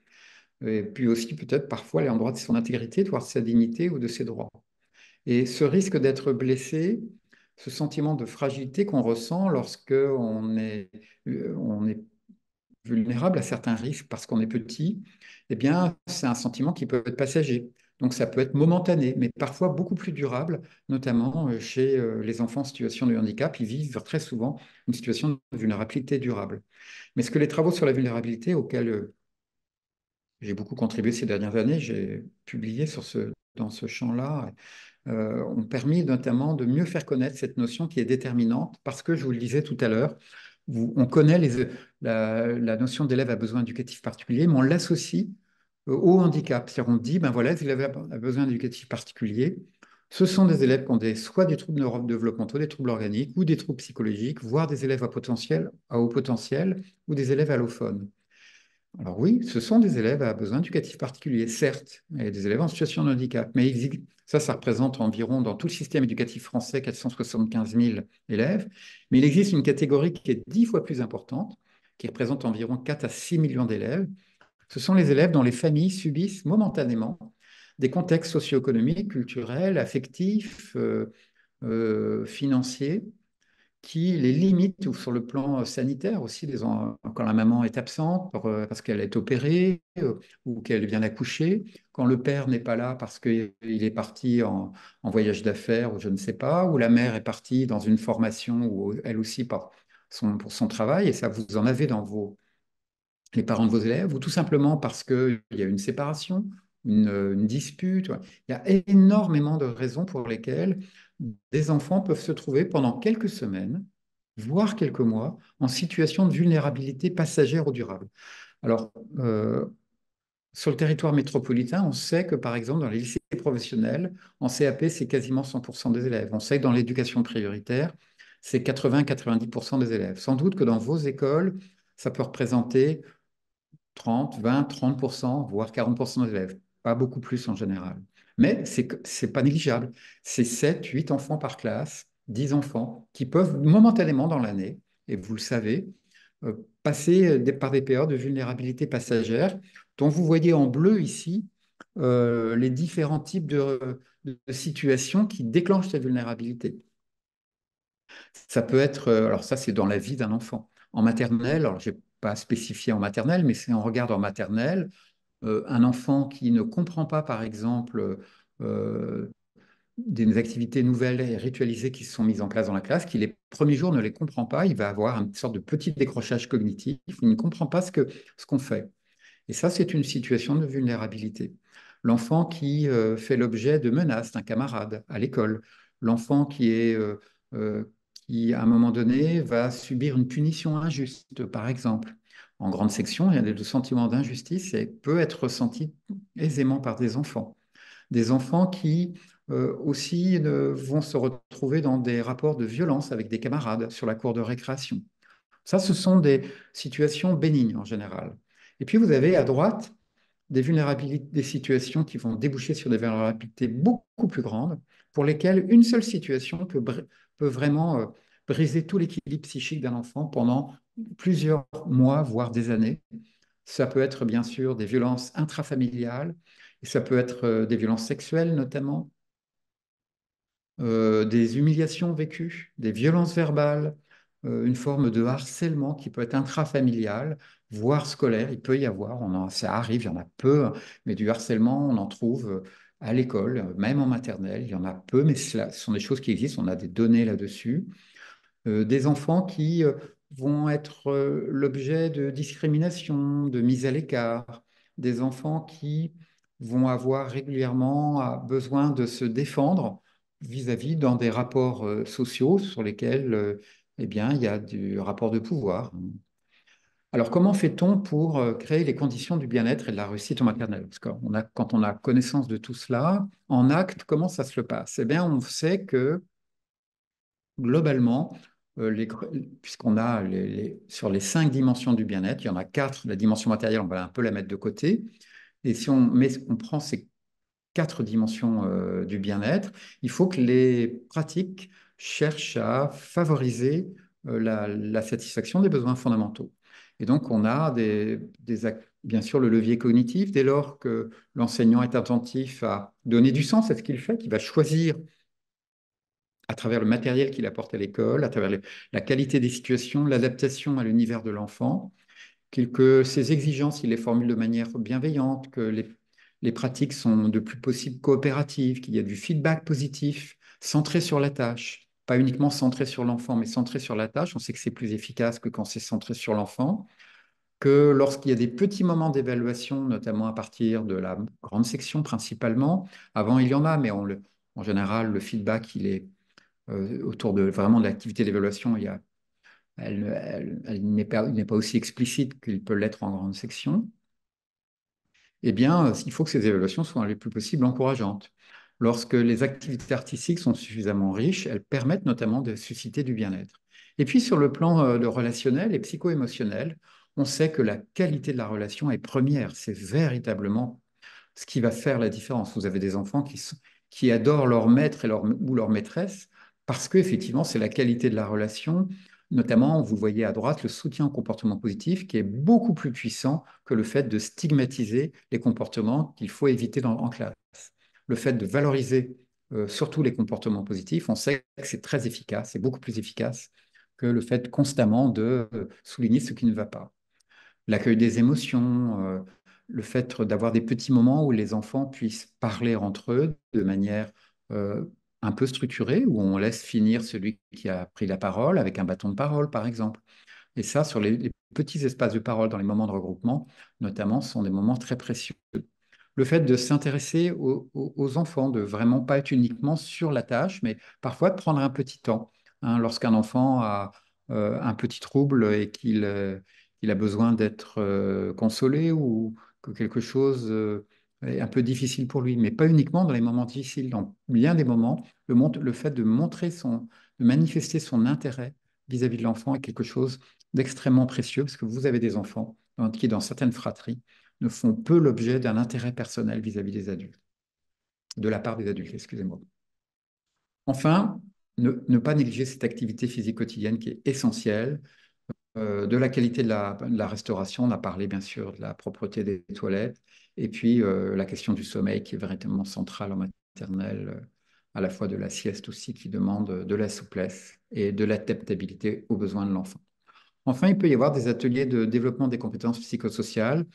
et puis aussi peut-être parfois à l'endroit de son intégrité, voire de sa dignité ou de ses droits. Et ce risque d'être blessé, ce sentiment de fragilité qu'on ressent lorsque on est vulnérable à certains risques parce qu'on est petit, eh bien, c'est un sentiment qui peut être passager. Donc, ça peut être momentané, mais parfois beaucoup plus durable, notamment chez les enfants en situation de handicap. Ils vivent très souvent une situation de vulnérabilité durable. Mais ce que les travaux sur la vulnérabilité auxquels j'ai beaucoup contribué ces dernières années, j'ai publié dans ce champ-là, ont permis notamment de mieux faire connaître cette notion qui est déterminante, parce que, je vous le disais tout à l'heure, on connaît la notion d'élève à besoin éducatif particulier, mais on l'associe au handicap. C'est-à-dire on dit, ben voilà, les élèves à besoin éducatif particulier, ce sont des élèves qui ont soit des troubles neurodéveloppementaux, des troubles organiques, ou des troubles psychologiques, voire des élèves à haut potentiel, ou des élèves allophones. Alors oui, ce sont des élèves à besoins éducatifs particuliers, certes, et des élèves en situation de handicap, mais ça représente environ, dans tout le système éducatif français, 475 000 élèves, mais il existe une catégorie qui est 10 fois plus importante, qui représente environ 4 à 6 millions d'élèves. Ce sont les élèves dont les familles subissent momentanément des contextes socio-économiques, culturels, affectifs, financiers, qui les limite ou sur le plan sanitaire aussi, quand la maman est absente parce qu'elle est opérée ou qu'elle vient d'accoucher, quand le père n'est pas là parce qu'il est parti en voyage d'affaires ou je ne sais pas, ou la mère est partie dans une formation ou elle aussi pour son travail, et ça vous en avez dans les parents de vos élèves, ou tout simplement parce qu'il y a une séparation une dispute. Il y a énormément de raisons pour lesquelles des enfants peuvent se trouver pendant quelques semaines, voire quelques mois, en situation de vulnérabilité passagère ou durable. Alors, sur le territoire métropolitain, on sait que, par exemple, dans les lycées professionnels, en CAP, c'est quasiment 100% des élèves. On sait que dans l'éducation prioritaire, c'est 80-90% des élèves. Sans doute que dans vos écoles, ça peut représenter 30, 20, 30%, voire 40% des élèves. Pas beaucoup plus en général. Mais c'est pas négligeable. C'est 7, 8 enfants par classe, 10 enfants qui peuvent momentanément dans l'année, et vous le savez, passer par des périodes de vulnérabilité passagère, dont vous voyez en bleu ici les différents types de situations qui déclenchent cette vulnérabilité. Ça peut être, alors ça c'est dans la vie d'un enfant. En maternelle, alors je n'ai pas spécifié en maternelle, mais c'est en regard en maternelle, un enfant qui ne comprend pas, par exemple, des activités nouvelles et ritualisées qui sont mises en place dans la classe, qui les premiers jours ne les comprend pas, il va avoir une sorte de petit décrochage cognitif, il ne comprend pas ce qu'on fait. Et ça, c'est une situation de vulnérabilité. L'enfant qui fait l'objet de menaces d'un camarade à l'école, l'enfant euh, qui, à un moment donné, va subir une punition injuste, par exemple. En grande section, il y a des sentiments d'injustice et peut être ressenti aisément par des enfants. Des enfants qui aussi vont se retrouver dans des rapports de violence avec des camarades sur la cour de récréation. Ça, ce sont des situations bénignes en général. Et puis vous avez à droite des vulnérabilités, des situations qui vont déboucher sur des vulnérabilités beaucoup plus grandes, pour lesquelles une seule situation peut vraiment briser tout l'équilibre psychique d'un enfant pendant plusieurs mois, voire des années. Ça peut être bien sûr des violences intrafamiliales, et ça peut être des violences sexuelles notamment, des humiliations vécues, des violences verbales, une forme de harcèlement qui peut être intrafamilial, voire scolaire. Il peut y avoir, ça arrive, il y en a peu, hein, mais du harcèlement, on en trouve à l'école, même en maternelle. Il y en a peu, mais ce sont des choses qui existent, on a des données là-dessus. Des enfants qui vont être l'objet de discrimination, de mise à l'écart, des enfants qui vont avoir régulièrement besoin de se défendre vis-à-vis dans des rapports sociaux sur lesquels eh bien, il y a du rapport de pouvoir. Alors, comment fait-on pour créer les conditions du bien-être et de la réussite en maternelle? Parce que quand on a connaissance de tout cela, en acte, comment ça se passe? Eh bien, on sait que globalement, puisqu'on a sur les 5 dimensions du bien-être, il y en a 4, la dimension matérielle, on va un peu la mettre de côté. Et si on prend ces 4 dimensions du bien-être, il faut que les pratiques cherchent à favoriser la satisfaction des besoins fondamentaux. Et donc, on a bien sûr le levier cognitif, dès lors que l'enseignant est attentif à donner du sens à ce qu'il fait, qu'il va choisir à travers le matériel qu'il apporte à l'école, à travers la qualité des situations, l'adaptation à l'univers de l'enfant, que ces exigences, il les formule de manière bienveillante, que les pratiques sont de plus possible coopératives, qu'il y a du feedback positif, centré sur la tâche, pas uniquement centré sur l'enfant, mais centré sur la tâche. On sait que c'est plus efficace que quand c'est centré sur l'enfant, que lorsqu'il y a des petits moments d'évaluation, notamment à partir de la grande section principalement, avant il y en a, mais en général, le feedback, il est autour de vraiment de l'activité d'évaluation, elle n'est pas aussi explicite qu'il peut l'être en grande section. Eh bien, il faut que ces évaluations soient le plus possible encourageantes. Lorsque les activités artistiques sont suffisamment riches, elles permettent notamment de susciter du bien-être. Et puis, sur le plan de relationnel et psycho-émotionnel, on sait que la qualité de la relation est première. C'est véritablement ce qui va faire la différence. Vous avez des enfants qui adorent leur maître ou leur maîtresse parce qu'effectivement, c'est la qualité de la relation. Notamment, vous voyez à droite le soutien au comportement positif qui est beaucoup plus puissant que le fait de stigmatiser les comportements qu'il faut éviter en classe. Le fait de valoriser surtout les comportements positifs, on sait que c'est très efficace, c'est beaucoup plus efficace que le fait constamment de souligner ce qui ne va pas. L'accueil des émotions, le fait d'avoir des petits moments où les enfants puissent parler entre eux de manière euh, un peu structurée, où on laisse finir celui qui a pris la parole avec un bâton de parole, par exemple. Et ça, sur les petits espaces de parole dans les moments de regroupement, notamment, sont des moments très précieux. le fait de s'intéresser aux enfants, de vraiment pas être uniquement sur la tâche, mais parfois de prendre un petit temps. Hein, lorsqu'un enfant a un petit trouble et qu'il a besoin d'être consolé ou que quelque chose est un peu difficile pour lui, mais pas uniquement dans les moments difficiles, dans bien des moments, le fait de de manifester son intérêt vis-à-vis de l'enfant est quelque chose d'extrêmement précieux, parce que vous avez des enfants qui, dans certaines fratries, ne font peu l'objet d'un intérêt personnel vis-à-vis des adultes, de la part des adultes, excusez-moi. Enfin, ne pas négliger cette activité physique quotidienne qui est essentielle, de la qualité de la restauration, on a parlé bien sûr de la propreté des toilettes, et puis la question du sommeil qui est véritablement centrale en maternelle, à la fois de la sieste aussi qui demande de la souplesse et de l'adaptabilité aux besoins de l'enfant. Enfin, il peut y avoir des ateliers de développement des compétences psychosociales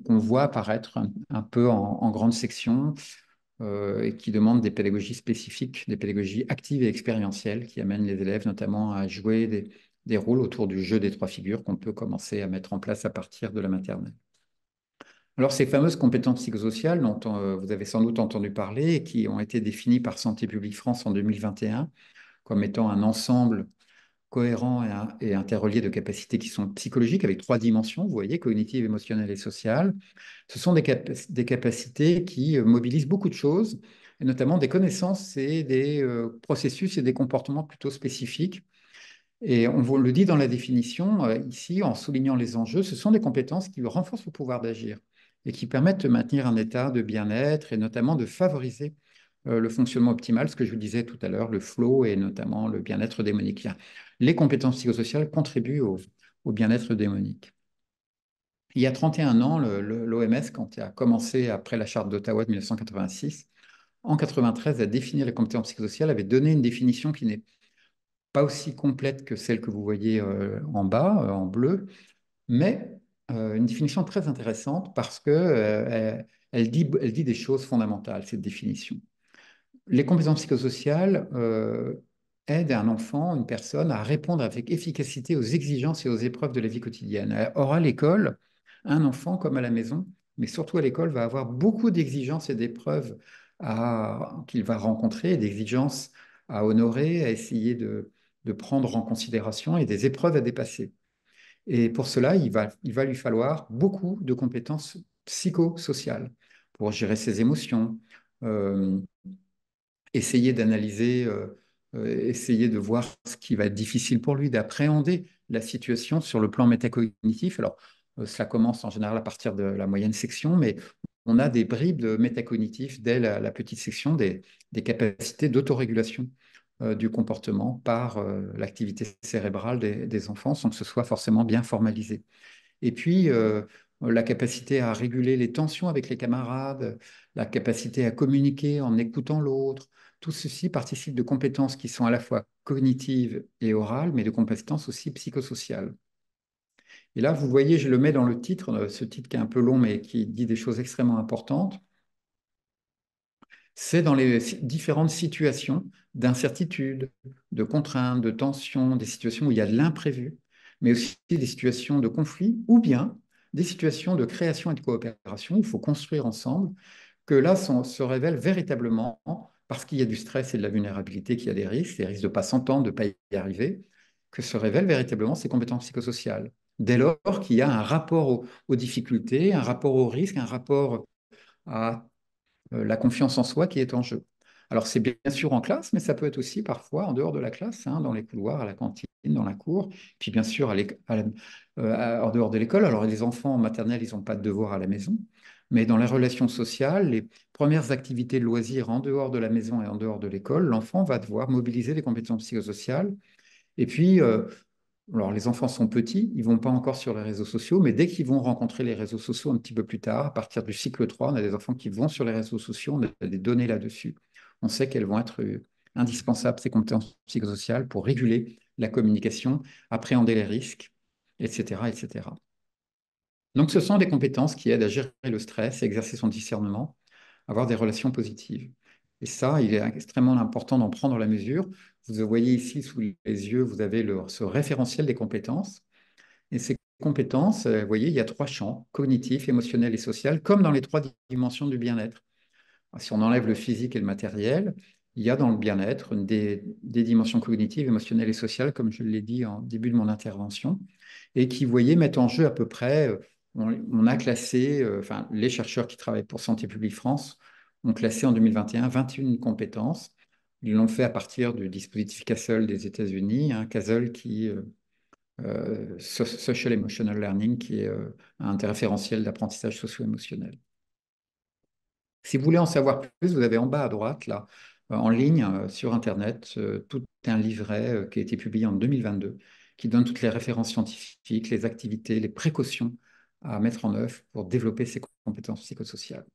qu'on voit apparaître un peu en grande section et qui demandent des pédagogies spécifiques, des pédagogies actives et expérientielles qui amènent les élèves notamment à jouer des rôles autour du jeu des trois figures qu'on peut commencer à mettre en place à partir de la maternelle. Alors, ces fameuses compétences psychosociales dont vous avez sans doute entendu parler et qui ont été définies par Santé publique France en 2021 comme étant un ensemble cohérent et interrelié de capacités qui sont psychologiques avec trois dimensions, vous voyez, cognitives, émotionnelles et sociales. Ce sont des capacités qui mobilisent beaucoup de choses, et notamment des connaissances et des processus et des comportements plutôt spécifiques. Et on vous le dit dans la définition, ici, en soulignant les enjeux, ce sont des compétences qui renforcent le pouvoir d'agir et qui permettent de maintenir un état de bien-être et notamment de favoriser le fonctionnement optimal, ce que je vous disais tout à l'heure, le flow et notamment le bien-être démonique. Les compétences psychosociales contribuent au bien-être démonique. Il y a 31 ans, l'OMS, quand il a commencé après la charte d'Ottawa de 1986, en 93, à définir les compétences psychosociales, avait donné une définition qui n'est pas aussi complète que celle que vous voyez en bas, en bleu, mais une définition très intéressante parce que elle dit des choses fondamentales, cette définition. Les compétences psychosociales aident un enfant, une personne, à répondre avec efficacité aux exigences et aux épreuves de la vie quotidienne. Or, à l'école, un enfant, comme à la maison, mais surtout à l'école, va avoir beaucoup d'exigences et d'épreuves qu'il va rencontrer, d'exigences à honorer, à essayer de prendre en considération et des épreuves à dépasser. Et pour cela, il va lui falloir beaucoup de compétences psychosociales pour gérer ses émotions, euh, essayer d'analyser, essayer de voir ce qui va être difficile pour lui, d'appréhender la situation sur le plan métacognitif. Alors, cela commence en général à partir de la moyenne section, mais on a des bribes de métacognitif dès la petite section, des capacités d'autorégulation du comportement par l'activité cérébrale des enfants sans que ce soit forcément bien formalisé. Et puis, la capacité à réguler les tensions avec les camarades, la capacité à communiquer en écoutant l'autre, tout ceci participe de compétences qui sont à la fois cognitives et orales, mais de compétences aussi psychosociales. Et là, vous voyez, je le mets dans le titre, ce titre qui est un peu long, mais qui dit des choses extrêmement importantes. C'est dans les différentes situations d'incertitude, de contrainte, de tension, des situations où il y a de l'imprévu, mais aussi des situations de conflit ou bien des situations de création et de coopération où il faut construire ensemble, que là se révèle véritablement, parce qu'il y a du stress et de la vulnérabilité, qu'il y a des risques de ne pas s'entendre, de ne pas y arriver, que se révèlent véritablement ces compétences psychosociales. Dès lors qu'il y a un rapport aux difficultés, un rapport aux risques, un rapport à la confiance en soi qui est en jeu. Alors, c'est bien sûr en classe, mais ça peut être aussi parfois en dehors de la classe, hein, dans les couloirs, à la cantine, dans la cour, puis bien sûr en dehors de l'école. Alors, les enfants en maternelle, ils n'ont pas de devoirs à la maison, mais dans les relations sociales, les premières activités de loisirs en dehors de la maison et en dehors de l'école, l'enfant va devoir mobiliser les compétences psychosociales. Et puis, alors, les enfants sont petits, ils ne vont pas encore sur les réseaux sociaux, mais dès qu'ils vont rencontrer les réseaux sociaux un petit peu plus tard, à partir du cycle 3, on a des enfants qui vont sur les réseaux sociaux, on a des données là-dessus. On sait qu'elles vont être indispensables, ces compétences psychosociales, pour réguler la communication, appréhender les risques, etc., etc. Donc, ce sont des compétences qui aident à gérer le stress, à exercer son discernement, avoir des relations positives. Et ça, il est extrêmement important d'en prendre la mesure. Vous voyez ici sous les yeux, vous avez ce référentiel des compétences. Et ces compétences, vous voyez, il y a trois champs, cognitif, émotionnel et social, comme dans les trois dimensions du bien-être. Si on enlève le physique et le matériel, il y a dans le bien-être des dimensions cognitives, émotionnelles et sociales, comme je l'ai dit en début de mon intervention, et qui, vous voyez, mettent en jeu à peu près, on a classé, enfin, les chercheurs qui travaillent pour Santé publique France ont classé en 2021 21 compétences. Ils l'ont fait à partir du dispositif CASEL des États-Unis, hein, CASEL qui Social Emotional Learning, qui est un référentiel d'apprentissage socio-émotionnel. Si vous voulez en savoir plus, vous avez en bas à droite, là, en ligne, sur Internet, tout un livret qui a été publié en 2022, qui donne toutes les références scientifiques, les activités, les précautions à mettre en œuvre pour développer ces compétences psychosociales.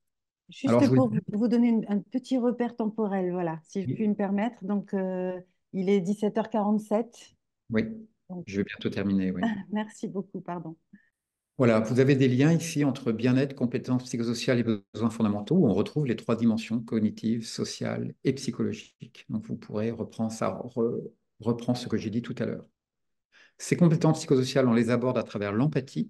Alors, Juste je vous pour vous donner un petit repère temporel, voilà, si je puis dis, me permettre. Donc, il est 17h47. oui, Donc, je vais bientôt terminer, oui. merci beaucoup, pardon. Voilà, vous avez des liens ici entre bien-être, compétences psychosociales et besoins fondamentaux, où on retrouve les trois dimensions cognitives, sociales et psychologiques. Donc, vous pourrez reprendre ça, reprendre ce que j'ai dit tout à l'heure. Ces compétences psychosociales, on les aborde à travers l'empathie,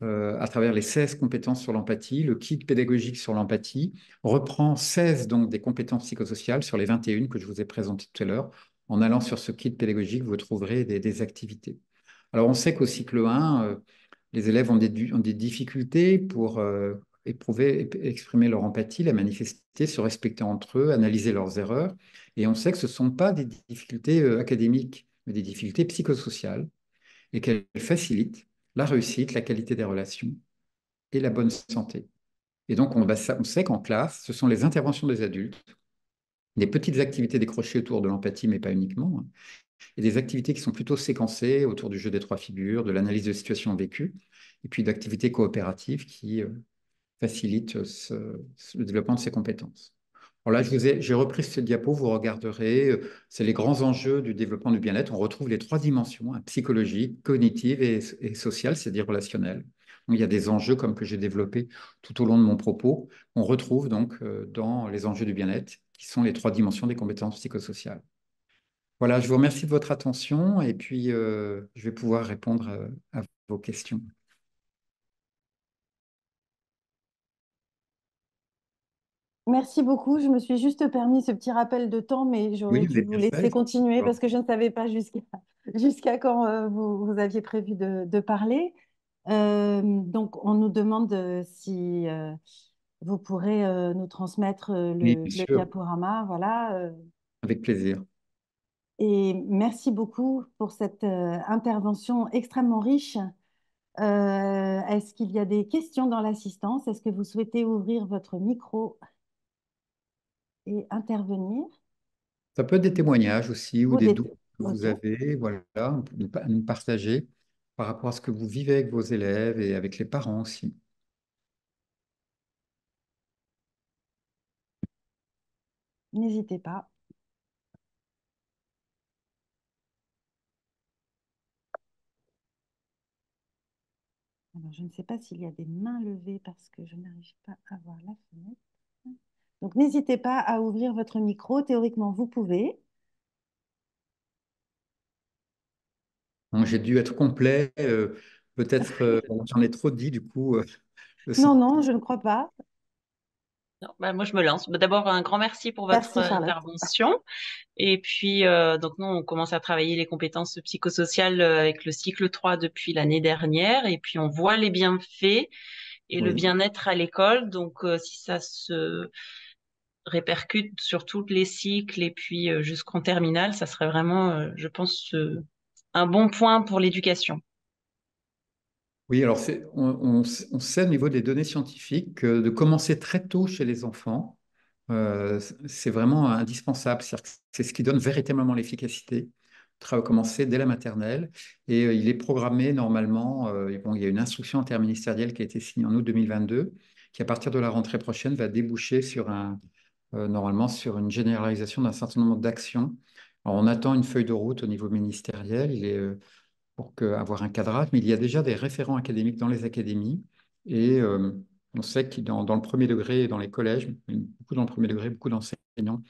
à travers les 16 compétences sur l'empathie. Le kit pédagogique sur l'empathie reprend 16 donc, des compétences psychosociales sur les 21 que je vous ai présentées tout à l'heure. En allant sur ce kit pédagogique, vous trouverez des activités. Alors, on sait qu'au cycle 1, les élèves ont des difficultés pour éprouver, exprimer leur empathie, la manifester, se respecter entre eux, analyser leurs erreurs. Et on sait que ce ne sont pas des difficultés académiques, mais des difficultés psychosociales et qu'elles facilitent la réussite, la qualité des relations et la bonne santé. Et donc, on sait qu'en classe, ce sont les interventions des adultes, des petites activités décrochées autour de l'empathie, mais pas uniquement, hein, et des activités qui sont plutôt séquencées autour du jeu des trois figures, de l'analyse de situations vécues, et puis d'activités coopératives qui facilitent le développement de ces compétences. Alors là, j'ai repris ce diapo, vous regarderez, c'est les grands enjeux du développement du bien-être. On retrouve les trois dimensions, hein, psychologique, cognitive et sociale, c'est-à-dire relationnelle. Donc, il y a des enjeux comme que j'ai développés tout au long de mon propos. On retrouve donc dans les enjeux du bien-être, qui sont les trois dimensions des compétences psychosociales. Voilà, je vous remercie de votre attention et puis je vais pouvoir répondre à vos questions. Merci beaucoup. Je me suis juste permis ce petit rappel de temps, mais j'aurais Oui, vous dû avez vous bien fait. laisser continuer parce que je ne savais pas jusqu'à quand vous aviez prévu de parler. Donc, on nous demande si vous pourrez nous transmettre Oui, bien le sûr, diaporama. Voilà. avec plaisir. Et merci beaucoup pour cette intervention extrêmement riche. Est-ce qu'il y a des questions dans l'assistance? Est-ce que vous souhaitez ouvrir votre micro et intervenir? Ça peut être des témoignages aussi ou Ou des des... doutes que vous Ok. avez, voilà, nous partager par rapport à ce que vous vivez avec vos élèves et avec les parents aussi. N'hésitez pas. Alors, je ne sais pas s'il y a des mains levées parce que je n'arrive pas à voir la fenêtre. Donc, n'hésitez pas à ouvrir votre micro. Théoriquement, vous pouvez. Donc, j'ai dû être complet, peut-être j'en ai trop dit, du coup, le son. Non, non, je ne crois pas. Non, bah, moi, je me lance. Bah, d'abord, un grand merci pour votre Merci, Charlotte. intervention. Et puis, donc, nous, on commence à travailler les compétences psychosociales avec le cycle 3 depuis l'année dernière. Et puis, on voit les bienfaits et le Oui. bien-être à l'école. Donc, si ça se répercute sur tous les cycles et puis jusqu'en terminale, ça serait vraiment, je pense, un bon point pour l'éducation. Oui, alors on sait au niveau des données scientifiques que de commencer très tôt chez les enfants, c'est vraiment indispensable. C'est-à-dire que c'est ce qui donne véritablement l'efficacité. Commencer dès la maternelle. Et il est programmé normalement, et bon, il y a une instruction interministérielle qui a été signée en août 2022, qui à partir de la rentrée prochaine va déboucher sur normalement sur une généralisation d'un certain nombre d'actions. Alors, on attend une feuille de route au niveau ministériel. Il est pour avoir un cadrage, mais il y a déjà des référents académiques dans les académies et on sait que dans le premier degré et dans les collèges, beaucoup dans le premier degré, beaucoup d'enseignants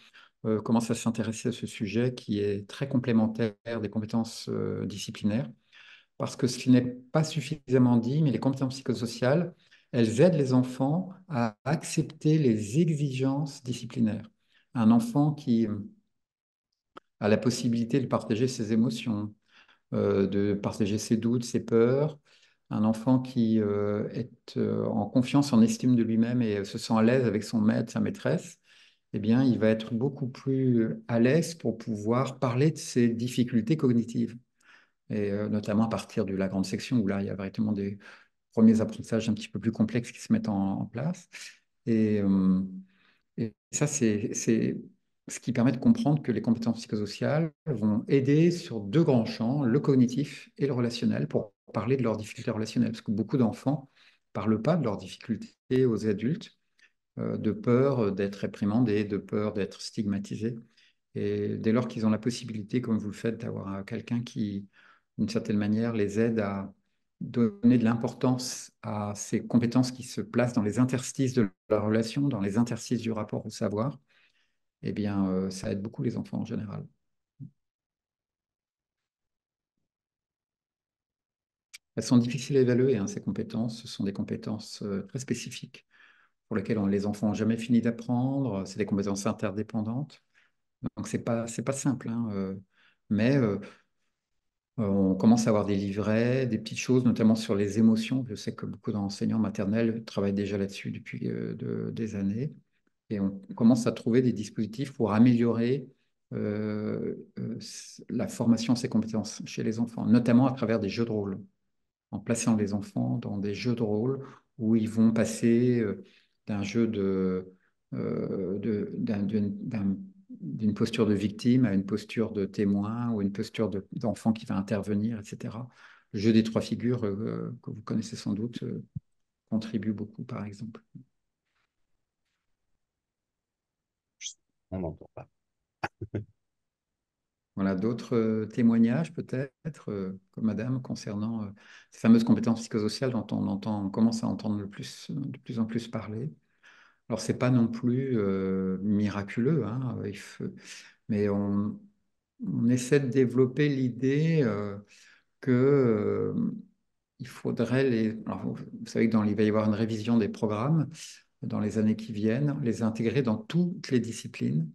commencent à s'intéresser à ce sujet qui est très complémentaire des compétences disciplinaires parce que ce qui n'est pas suffisamment dit, mais les compétences psychosociales, elles aident les enfants à accepter les exigences disciplinaires. Un enfant qui a la possibilité de partager ses émotions, de partager ses doutes, ses peurs, un enfant qui est en confiance, en estime de lui-même et se sent à l'aise avec son maître, sa maîtresse, eh bien, il va être beaucoup plus à l'aise pour pouvoir parler de ses difficultés cognitives. Et notamment à partir de la grande section où là, il y a véritablement des premiers apprentissages un petit peu plus complexes qui se mettent en place. Et, euh, et ça, c'est ce qui permet de comprendre que les compétences psychosociales vont aider sur deux grands champs, le cognitif et le relationnel, pour parler de leurs difficultés relationnelles. Parce que beaucoup d'enfants ne parlent pas de leurs difficultés aux adultes, de peur d'être réprimandés, de peur d'être stigmatisés. Et dès lors qu'ils ont la possibilité, comme vous le faites, d'avoir quelqu'un qui, d'une certaine manière, les aide à donner de l'importance à ces compétences qui se placent dans les interstices de la relation, dans les interstices du rapport au savoir, eh bien, ça aide beaucoup les enfants en général. Elles sont difficiles à évaluer, hein, ces compétences. Ce sont des compétences très spécifiques pour lesquelles les enfants n'ont jamais fini d'apprendre. C'est des compétences interdépendantes. Donc, c'est pas simple, hein, mais on commence à avoir des livrets, des petites choses, notamment sur les émotions. Je sais que beaucoup d'enseignants maternels travaillent déjà là-dessus depuis des années. Et on commence à trouver des dispositifs pour améliorer la formation de ces compétences chez les enfants, notamment à travers des jeux de rôle, en plaçant les enfants dans des jeux de rôle où ils vont passer d'un jeu d'une posture de victime à une posture de témoin ou une posture d'enfant qui va intervenir, etc. Le jeu des trois figures que vous connaissez sans doute contribue beaucoup, par exemple. On n'entend pas. Voilà, d'autres témoignages peut-être, comme Madame, concernant ces fameuses compétences psychosociales dont on commence à entendre de plus en plus parler. Alors, c'est pas non plus miraculeux, hein, mais on essaie de développer l'idée que il faudrait Alors, vous savez que il va y avoir une révision des programmes dans les années qui viennent, les intégrer dans toutes les disciplines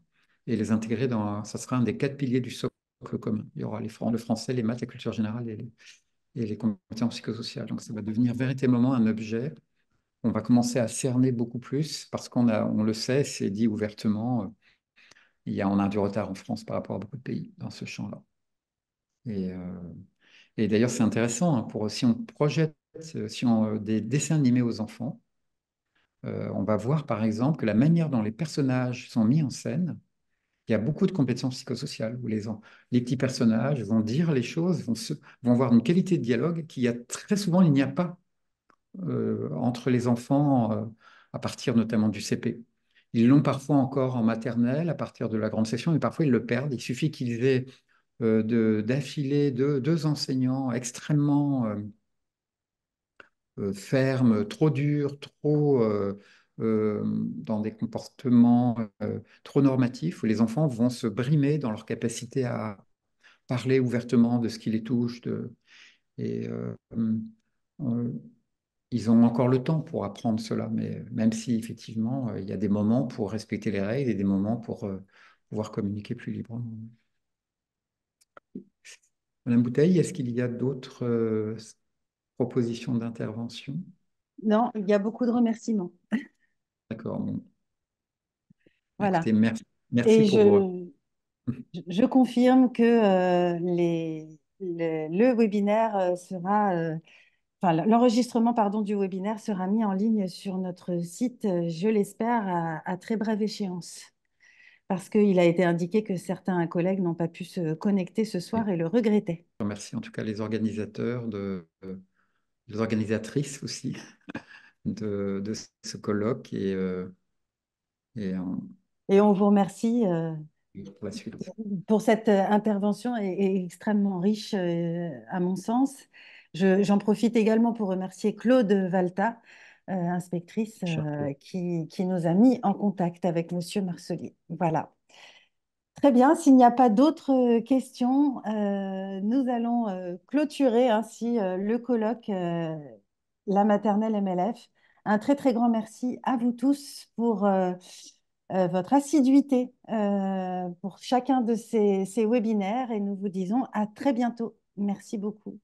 et les intégrer ça sera un des 4 piliers du socle commun. Il y aura le français, les maths, la culture générale et les compétences psychosociales. Donc, ça va devenir véritablement un objet. On va commencer à cerner beaucoup plus parce on le sait, c'est dit ouvertement, on a du retard en France par rapport à beaucoup de pays dans ce champ-là. Et, euh, et d'ailleurs, c'est intéressant, hein, si on projette des dessins animés aux enfants, on va voir par exemple que la manière dont les personnages sont mis en scène, il y a beaucoup de compétences psychosociales où les petits personnages vont dire les choses, vont avoir une qualité de dialogue très souvent il n'y a pas entre les enfants à partir notamment du CP. Ils l'ont parfois encore en maternelle à partir de la grande section, mais parfois ils le perdent. Il suffit qu'ils aient d'affiler deux enseignants extrêmement fermes, trop durs, trop dans des comportements trop normatifs, où les enfants vont se brimer dans leur capacité à parler ouvertement de ce qui les touche. Et euh, ils ont encore le temps pour apprendre cela, mais même si effectivement, il y a des moments pour respecter les règles et des moments pour pouvoir communiquer plus librement. Madame Bouteille, est-ce qu'il y a d'autres propositions d'intervention? Non, il y a beaucoup de remerciements. D'accord. Bon. Voilà. Écoutez, merci Et pour... je confirme que le webinaire sera, enfin, l'enregistrement, pardon, du webinaire sera mis en ligne sur notre site, je l'espère, à très brève échéance. Parce qu'il a été indiqué que certains collègues n'ont pas pu se connecter ce Je soir et le regrettaient. remercie en tout cas les organisateurs, les organisatrices aussi de ce colloque et Et on vous remercie pour la suite. pour cette intervention est extrêmement riche à mon sens. J'en profite également pour remercier Claude Valta, inspectrice, Cher Claude. qui nous a mis en contact avec Monsieur Marcelier. Voilà. Très bien, s'il n'y a pas d'autres questions, nous allons clôturer ainsi le colloque La maternelle MLF. Un très très grand merci à vous tous pour votre assiduité pour chacun de ces webinaires et nous vous disons à très bientôt. Merci beaucoup.